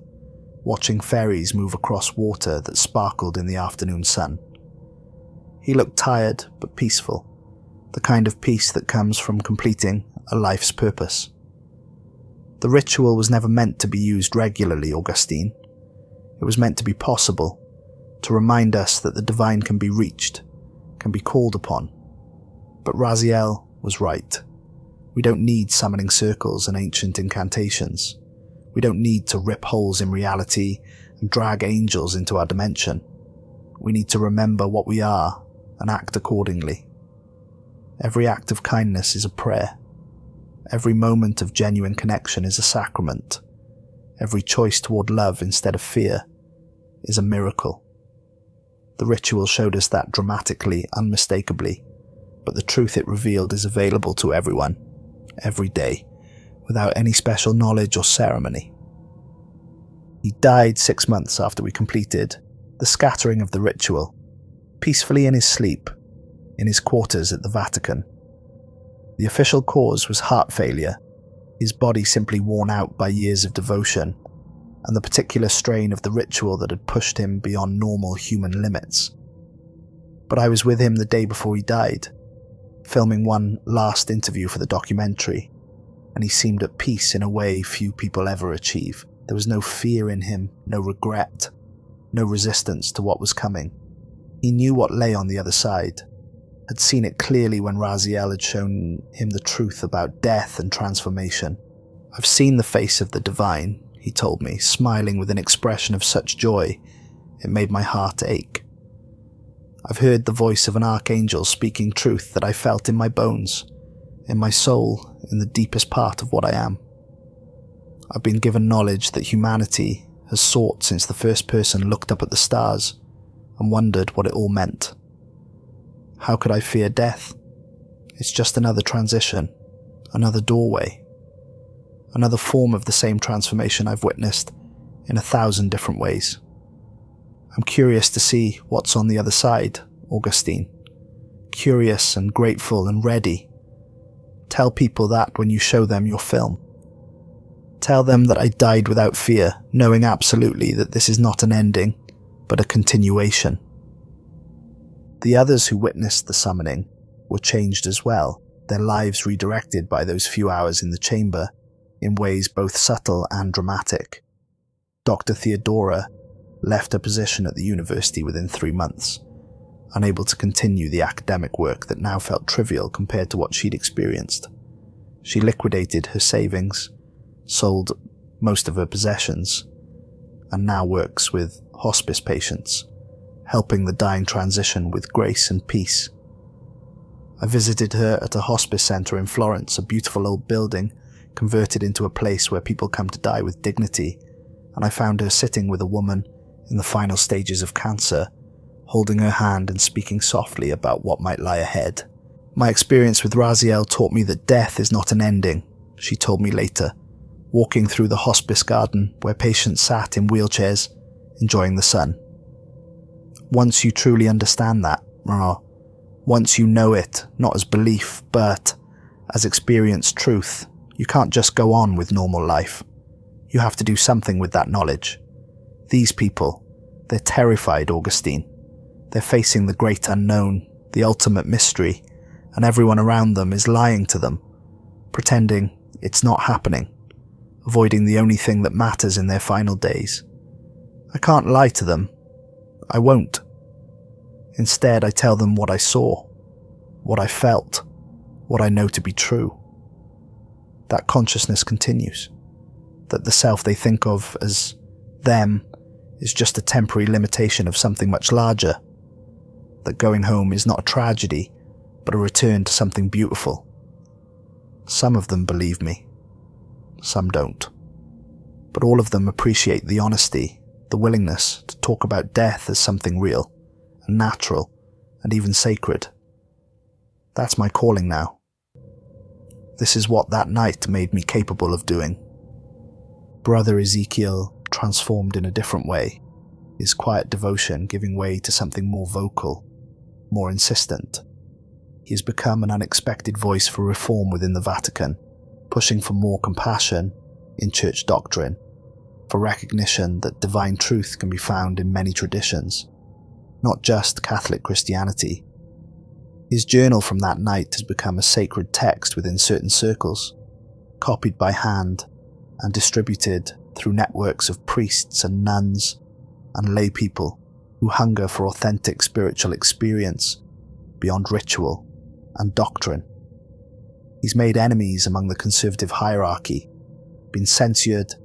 watching ferries move across water that sparkled in the afternoon sun. He looked tired but peaceful, the kind of peace that comes from completing a life's purpose. The ritual was never meant to be used regularly, Augustine. It was meant to be possible, to remind us that the divine can be reached, can be called upon. But Raziel was right. We don't need summoning circles and ancient incantations. We don't need to rip holes in reality and drag angels into our dimension. We need to remember what we are and act accordingly. Every act of kindness is a prayer. Every moment of genuine connection is a sacrament. Every choice toward love instead of fear is a miracle. The ritual showed us that dramatically, unmistakably, but the truth it revealed is available to everyone, every day, without any special knowledge or ceremony. He died 6 months after we completed the scattering of the ritual, peacefully in his sleep, in his quarters at the Vatican. The official cause was heart failure, his body simply worn out by years of devotion, and the particular strain of the ritual that had pushed him beyond normal human limits. But I was with him the day before he died, filming one last interview for the documentary, and he seemed at peace in a way few people ever achieve. There was no fear in him, no regret, no resistance to what was coming. He knew what lay on the other side, had seen it clearly when Raziel had shown him the truth about death and transformation. "I've seen the face of the divine," he told me, smiling with an expression of such joy it made my heart ache. "I've heard the voice of an archangel speaking truth that I felt in my bones, in my soul, in the deepest part of what I am. I've been given knowledge that humanity has sought since the first person looked up at the stars and wondered what it all meant. How could I fear death? It's just another transition, another doorway, another form of the same transformation I've witnessed in 1,000 different ways. I'm curious to see what's on the other side, Augustine. Curious and grateful and ready. Tell people that when you show them your film. Tell them that I died without fear, knowing absolutely that this is not an ending, but a continuation." The others who witnessed the summoning were changed as well, their lives redirected by those few hours in the chamber in ways both subtle and dramatic. Dr. Theodora left her position at the university within 3 months, unable to continue the academic work that now felt trivial compared to what she'd experienced. She liquidated her savings, sold most of her possessions, and now works with hospice patients, helping the dying transition with grace and peace. I visited her at a hospice centre in Florence, a beautiful old building converted into a place where people come to die with dignity, and I found her sitting with a woman in the final stages of cancer, holding her hand and speaking softly about what might lie ahead. "My experience with Raziel taught me that death is not an ending," she told me later, walking through the hospice garden where patients sat in wheelchairs, enjoying the sun. "Once you truly understand that, once you know it, not as belief, but as experienced truth, you can't just go on with normal life. You have to do something with that knowledge. These people, they're terrified, Augustine. They're facing the great unknown, the ultimate mystery, and everyone around them is lying to them, pretending it's not happening, avoiding the only thing that matters in their final days. I can't lie to them. I won't. Instead, I tell them what I saw, what I felt, what I know to be true. That consciousness continues, that the self they think of as them is just a temporary limitation of something much larger, that going home is not a tragedy, but a return to something beautiful. Some of them believe me, some don't. But all of them appreciate the honesty, the willingness to talk about death as something real, and natural, and even sacred. That's my calling now. This is what that night made me capable of doing. Brother Ezekiel transformed in a different way, his quiet devotion giving way to something more vocal, more insistent. He has become an unexpected voice for reform within the Vatican, pushing for more compassion in church doctrine, for recognition that divine truth can be found in many traditions, not just Catholic Christianity. His journal from that night has become a sacred text within certain circles, copied by hand and distributed through networks of priests and nuns and lay people who hunger for authentic spiritual experience beyond ritual and doctrine. He's made enemies among the conservative hierarchy, been censured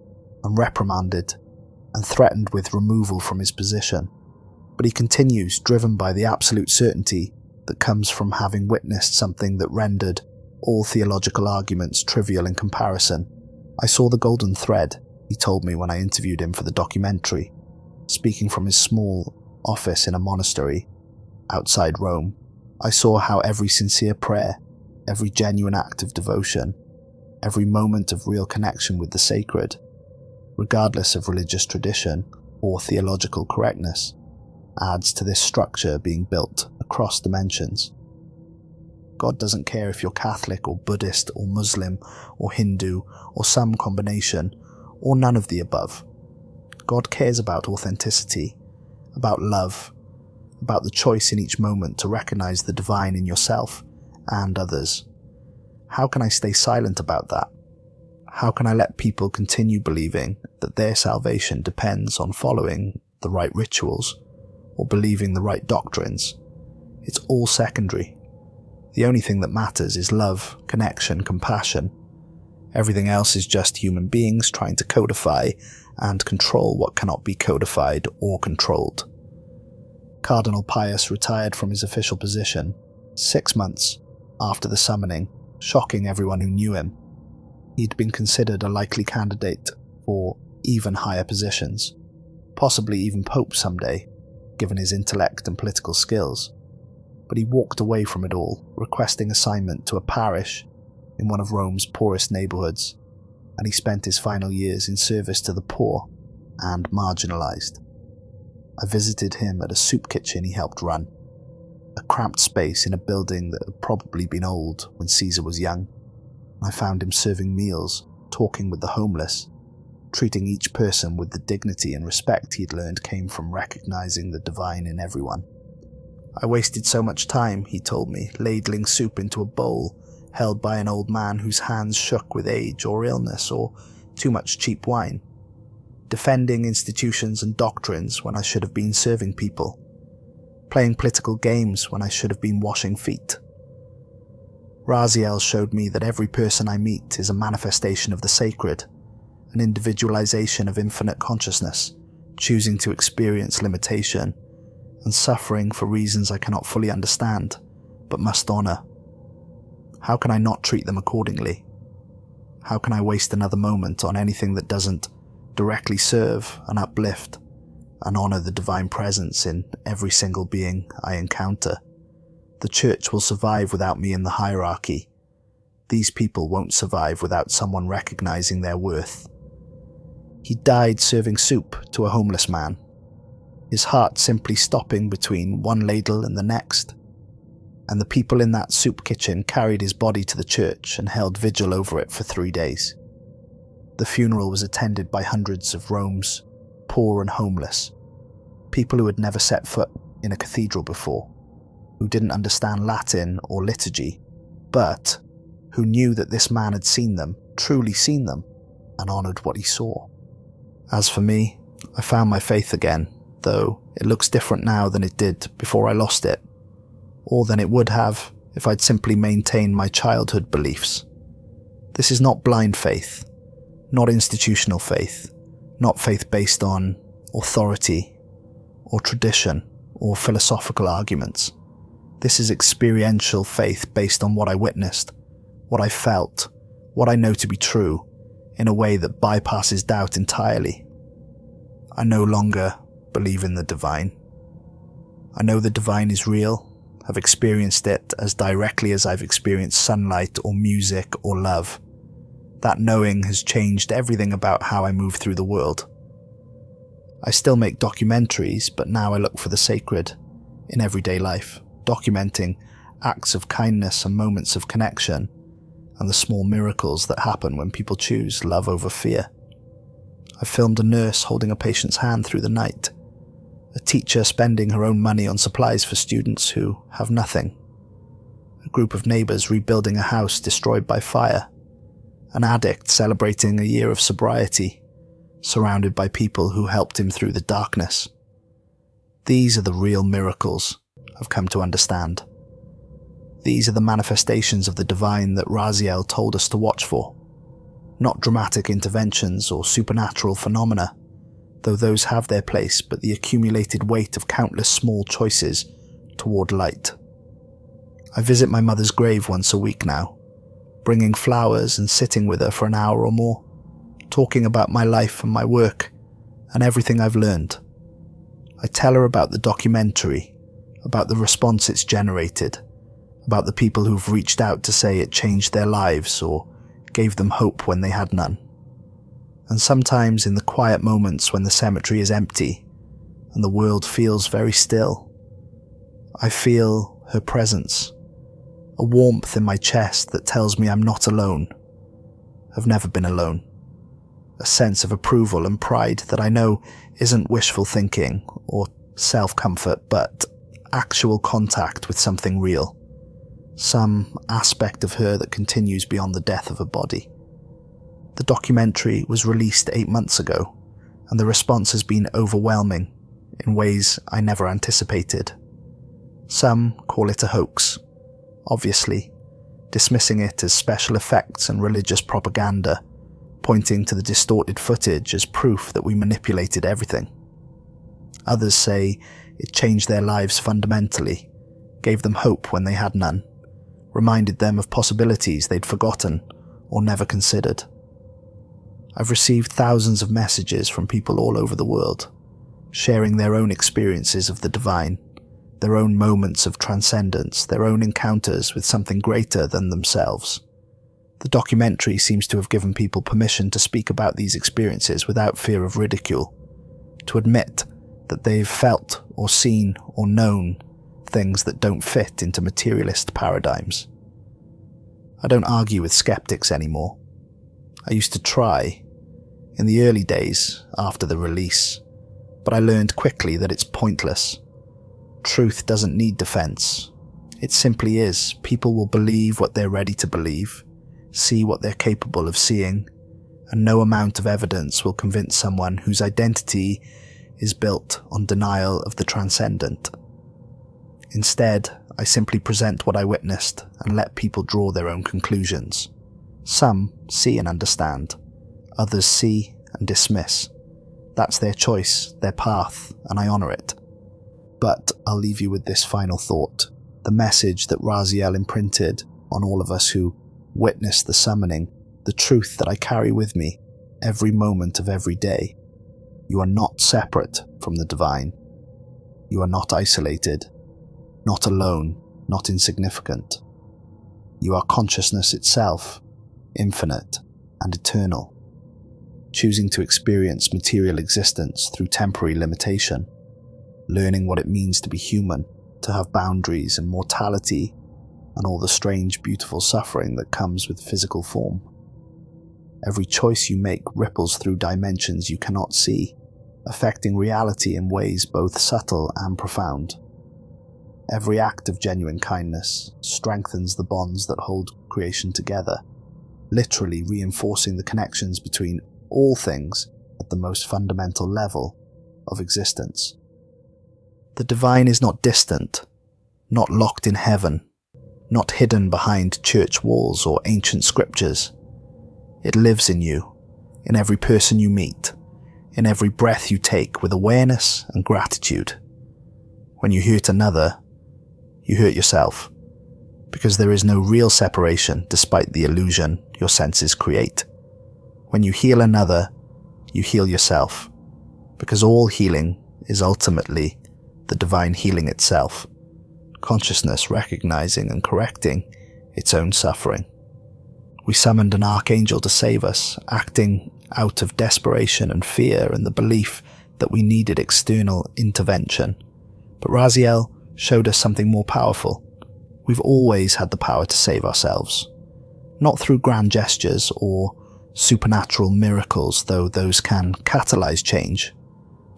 and reprimanded, and threatened with removal from his position. But he continues, driven by the absolute certainty that comes from having witnessed something that rendered all theological arguments trivial in comparison. "I saw the golden thread," he told me when I interviewed him for the documentary, speaking from his small, office in a monastery outside Rome, I saw how every sincere prayer, every genuine act of devotion, every moment of real connection with the sacred, regardless of religious tradition or theological correctness, adds to this structure being built across dimensions. God doesn't care if you're Catholic or Buddhist or Muslim or Hindu or some combination or none of the above. God cares about authenticity, about love, about the choice in each moment to recognize the divine in yourself and others. How can I stay silent about that? How can I let people continue believing that their salvation depends on following the right rituals or believing the right doctrines? It's all secondary. The only thing that matters is love, connection, compassion. Everything else is just human beings trying to codify and control what cannot be codified or controlled. Cardinal Pius retired from his official position 6 months after the summoning, shocking everyone who knew him. He'd been considered a likely candidate for even higher positions, possibly even Pope someday, given his intellect and political skills. But he walked away from it all, requesting assignment to a parish in one of Rome's poorest neighborhoods, and he spent his final years in service to the poor and marginalized. I visited him at a soup kitchen he helped run, a cramped space in a building that had probably been old when Caesar was young. I found him serving meals, talking with the homeless, treating each person with the dignity and respect he'd learned came from recognizing the divine in everyone. I wasted so much time, he told me, ladling soup into a bowl held by an old man whose hands shook with age or illness or too much cheap wine, defending institutions and doctrines when I should have been serving people, playing political games when I should have been washing feet. Raziel showed me that every person I meet is a manifestation of the sacred, an individualization of infinite consciousness, choosing to experience limitation and suffering for reasons I cannot fully understand, but must honor. How can I not treat them accordingly? How can I waste another moment on anything that doesn't directly serve and uplift and honor the divine presence in every single being I encounter? The church will survive without me in the hierarchy. These people won't survive without someone recognizing their worth. He died serving soup to a homeless man, his heart simply stopping between one ladle and the next, and the people in that soup kitchen carried his body to the church and held vigil over it for 3 days. The funeral was attended by hundreds of Rome's poor and homeless, people who had never set foot in a cathedral before, who didn't understand Latin or liturgy, but who knew that this man had seen them, truly seen them, and honoured what he saw. As for me, I found my faith again, though it looks different now than it did before I lost it, or than it would have if I'd simply maintained my childhood beliefs. This is not blind faith, not institutional faith, not faith based on authority or tradition or philosophical arguments. This is experiential faith based on what I witnessed, what I felt, what I know to be true, in a way that bypasses doubt entirely. I no longer believe in the divine. I know the divine is real. I've experienced it as directly as I've experienced sunlight or music or love. That knowing has changed everything about how I move through the world. I still make documentaries, but now I look for the sacred in everyday life, documenting acts of kindness and moments of connection, and the small miracles that happen when people choose love over fear. I filmed a nurse holding a patient's hand through the night, a teacher spending her own money on supplies for students who have nothing, a group of neighbours rebuilding a house destroyed by fire, an addict celebrating a year of sobriety, surrounded by people who helped him through the darkness. These are the real miracles I've come to understand. These are the manifestations of the divine that Raziel told us to watch for, not dramatic interventions or supernatural phenomena, though those have their place, but the accumulated weight of countless small choices toward light. I visit my mother's grave once a week now, bringing flowers and sitting with her for an hour or more, talking about my life and my work and everything I've learned, I tell her about the documentary, about the response it's generated, about the people who've reached out to say it changed their lives or gave them hope when they had none. And sometimes in the quiet moments when the cemetery is empty and the world feels very still, I feel her presence, a warmth in my chest that tells me I'm not alone. I've never been alone. A sense of approval and pride that I know isn't wishful thinking or self-comfort, but actual contact with something real. Some aspect of her that continues beyond the death of a body. The documentary was released 8 months ago, and the response has been overwhelming in ways I never anticipated. Some call it a hoax, obviously, dismissing it as special effects and religious propaganda, pointing to the distorted footage as proof that we manipulated everything. Others say it changed their lives fundamentally, gave them hope when they had none, reminded them of possibilities they'd forgotten or never considered. I've received thousands of messages from people all over the world, sharing their own experiences of the divine, their own moments of transcendence, their own encounters with something greater than themselves. The documentary seems to have given people permission to speak about these experiences without fear of ridicule, to admit that they've felt or seen or known things that don't fit into materialist paradigms. I don't argue with skeptics anymore. I used to try, in the early days after the release, but I learned quickly that it's pointless. Truth doesn't need defense. It simply is. People will believe what they're ready to believe, see what they're capable of seeing, and no amount of evidence will convince someone whose identity is built on denial of the transcendent. Instead, I simply present what I witnessed and let people draw their own conclusions. Some see and understand, others see and dismiss. That's their choice, their path, and I honour it. But I'll leave you with this final thought, the message that Raziel imprinted on all of us who witnessed the summoning, the truth that I carry with me every moment of every day. You are not separate from the divine. You are not isolated, not alone, not insignificant. You are consciousness itself, infinite and eternal, choosing to experience material existence through temporary limitation, learning what it means to be human, to have boundaries and mortality, and all the strange, beautiful suffering that comes with physical form. Every choice you make ripples through dimensions you cannot see, affecting reality in ways both subtle and profound. Every act of genuine kindness strengthens the bonds that hold creation together, literally reinforcing the connections between all things at the most fundamental level of existence. The divine is not distant, not locked in heaven, not hidden behind church walls or ancient scriptures. It lives in you, in every person you meet, in every breath you take with awareness and gratitude. When you hurt another, you hurt yourself, because there is no real separation despite the illusion your senses create. When you heal another, you heal yourself, because all healing is ultimately the divine healing itself, consciousness recognizing and correcting its own suffering. We summoned an archangel to save us, acting out of desperation and fear and the belief that we needed external intervention. But Raziel showed us something more powerful. We've always had the power to save ourselves, not through grand gestures or supernatural miracles, though those can catalyze change,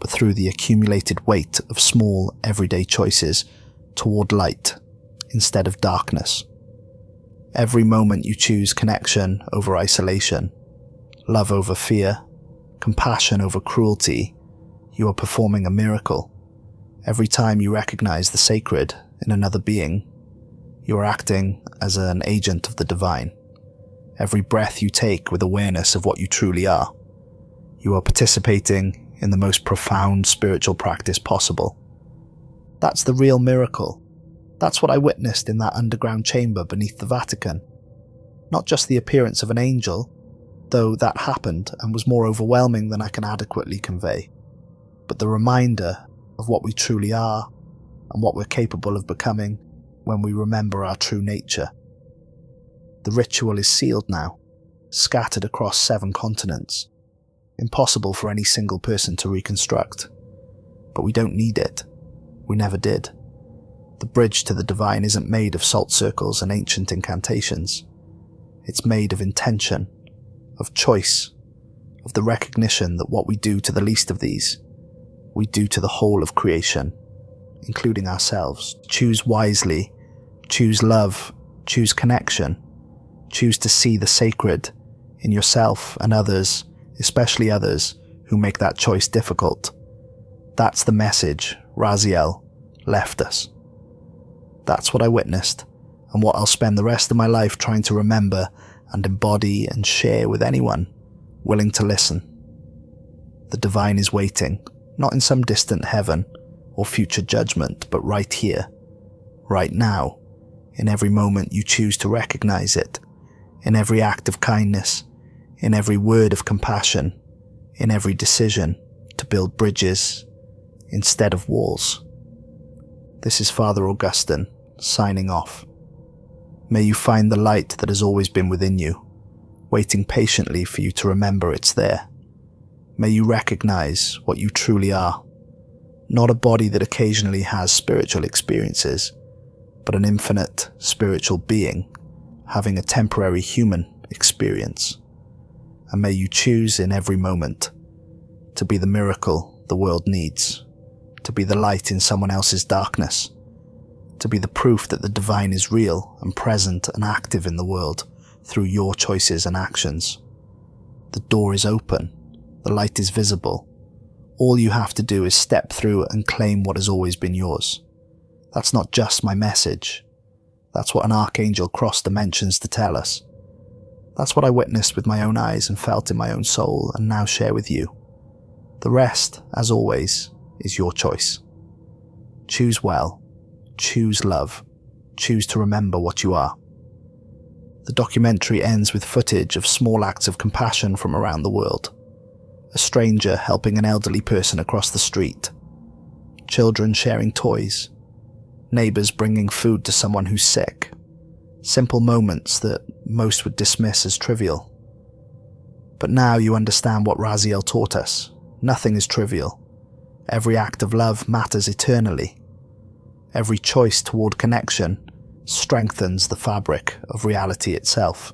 but through the accumulated weight of small, everyday choices toward light instead of darkness. Every moment you choose connection over isolation, love over fear, compassion over cruelty, you are performing a miracle. Every time you recognize the sacred in another being, you are acting as an agent of the divine. Every breath you take with awareness of what you truly are, you are participating in the most profound spiritual practice possible. That's the real miracle. That's what I witnessed in that underground chamber beneath the Vatican. Not just the appearance of an angel, though that happened and was more overwhelming than I can adequately convey, but the reminder of what we truly are and what we're capable of becoming when we remember our true nature. The ritual is sealed now, scattered across 7 continents, impossible for any single person to reconstruct. But we don't need it. We never did. The bridge to the divine isn't made of salt circles and ancient incantations. It's made of intention, of choice, of the recognition that what we do to the least of these, we do to the whole of creation, including ourselves. Choose wisely, choose love, choose connection, choose to see the sacred in yourself and others, especially others who make that choice difficult. That's the message Raziel left us. That's what I witnessed, and what I'll spend the rest of my life trying to remember and embody and share with anyone willing to listen. The divine is waiting, not in some distant heaven or future judgment, but right here, right now, in every moment you choose to recognize it, in every act of kindness, in every word of compassion, in every decision to build bridges instead of walls. This is Father Augustine, signing off. May you find the light that has always been within you, waiting patiently for you to remember it's there. May you recognize what you truly are, not a body that occasionally has spiritual experiences, but an infinite spiritual being having a temporary human experience. And may you choose in every moment to be the miracle the world needs, to be the light in someone else's darkness, to be the proof that the divine is real and present and active in the world through your choices and actions. The door is open, the light is visible. All you have to do is step through and claim what has always been yours. That's not just my message. That's what an Archangel crossed dimensions to tell us. That's what I witnessed with my own eyes and felt in my own soul and now share with you. The rest, as always, is your choice. Choose well. Choose love. Choose to remember what you are. The documentary ends with footage of small acts of compassion from around the world. A stranger helping an elderly person across the street. Children sharing toys. Neighbors bringing food to someone who's sick. Simple moments that most would dismiss as trivial. But now you understand what Raziel taught us. Nothing is trivial. Every act of love matters eternally. Every choice toward connection strengthens the fabric of reality itself.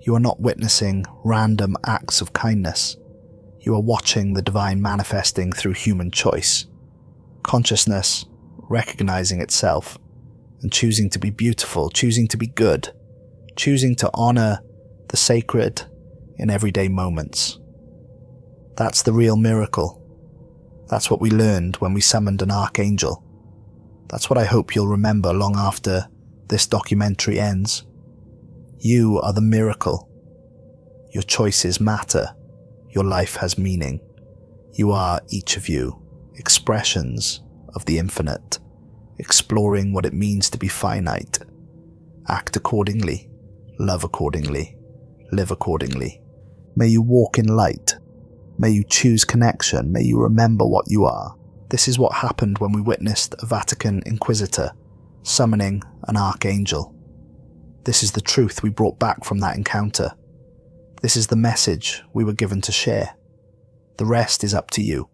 You are not witnessing random acts of kindness. You are watching the divine manifesting through human choice. Consciousness recognizing itself and choosing to be beautiful, choosing to be good, choosing to honor the sacred in everyday moments. That's the real miracle. That's what we learned when we summoned an Archangel. That's what I hope you'll remember long after this documentary ends. You are the miracle. Your choices matter. Your life has meaning. You are, each of you, expressions of the infinite, exploring what it means to be finite. Act accordingly, love accordingly, live accordingly. May you walk in light. May you choose connection. May you remember what you are. This is what happened when we witnessed a Vatican Inquisitor summoning an Archangel. This is the truth we brought back from that encounter. This is the message we were given to share. The rest is up to you.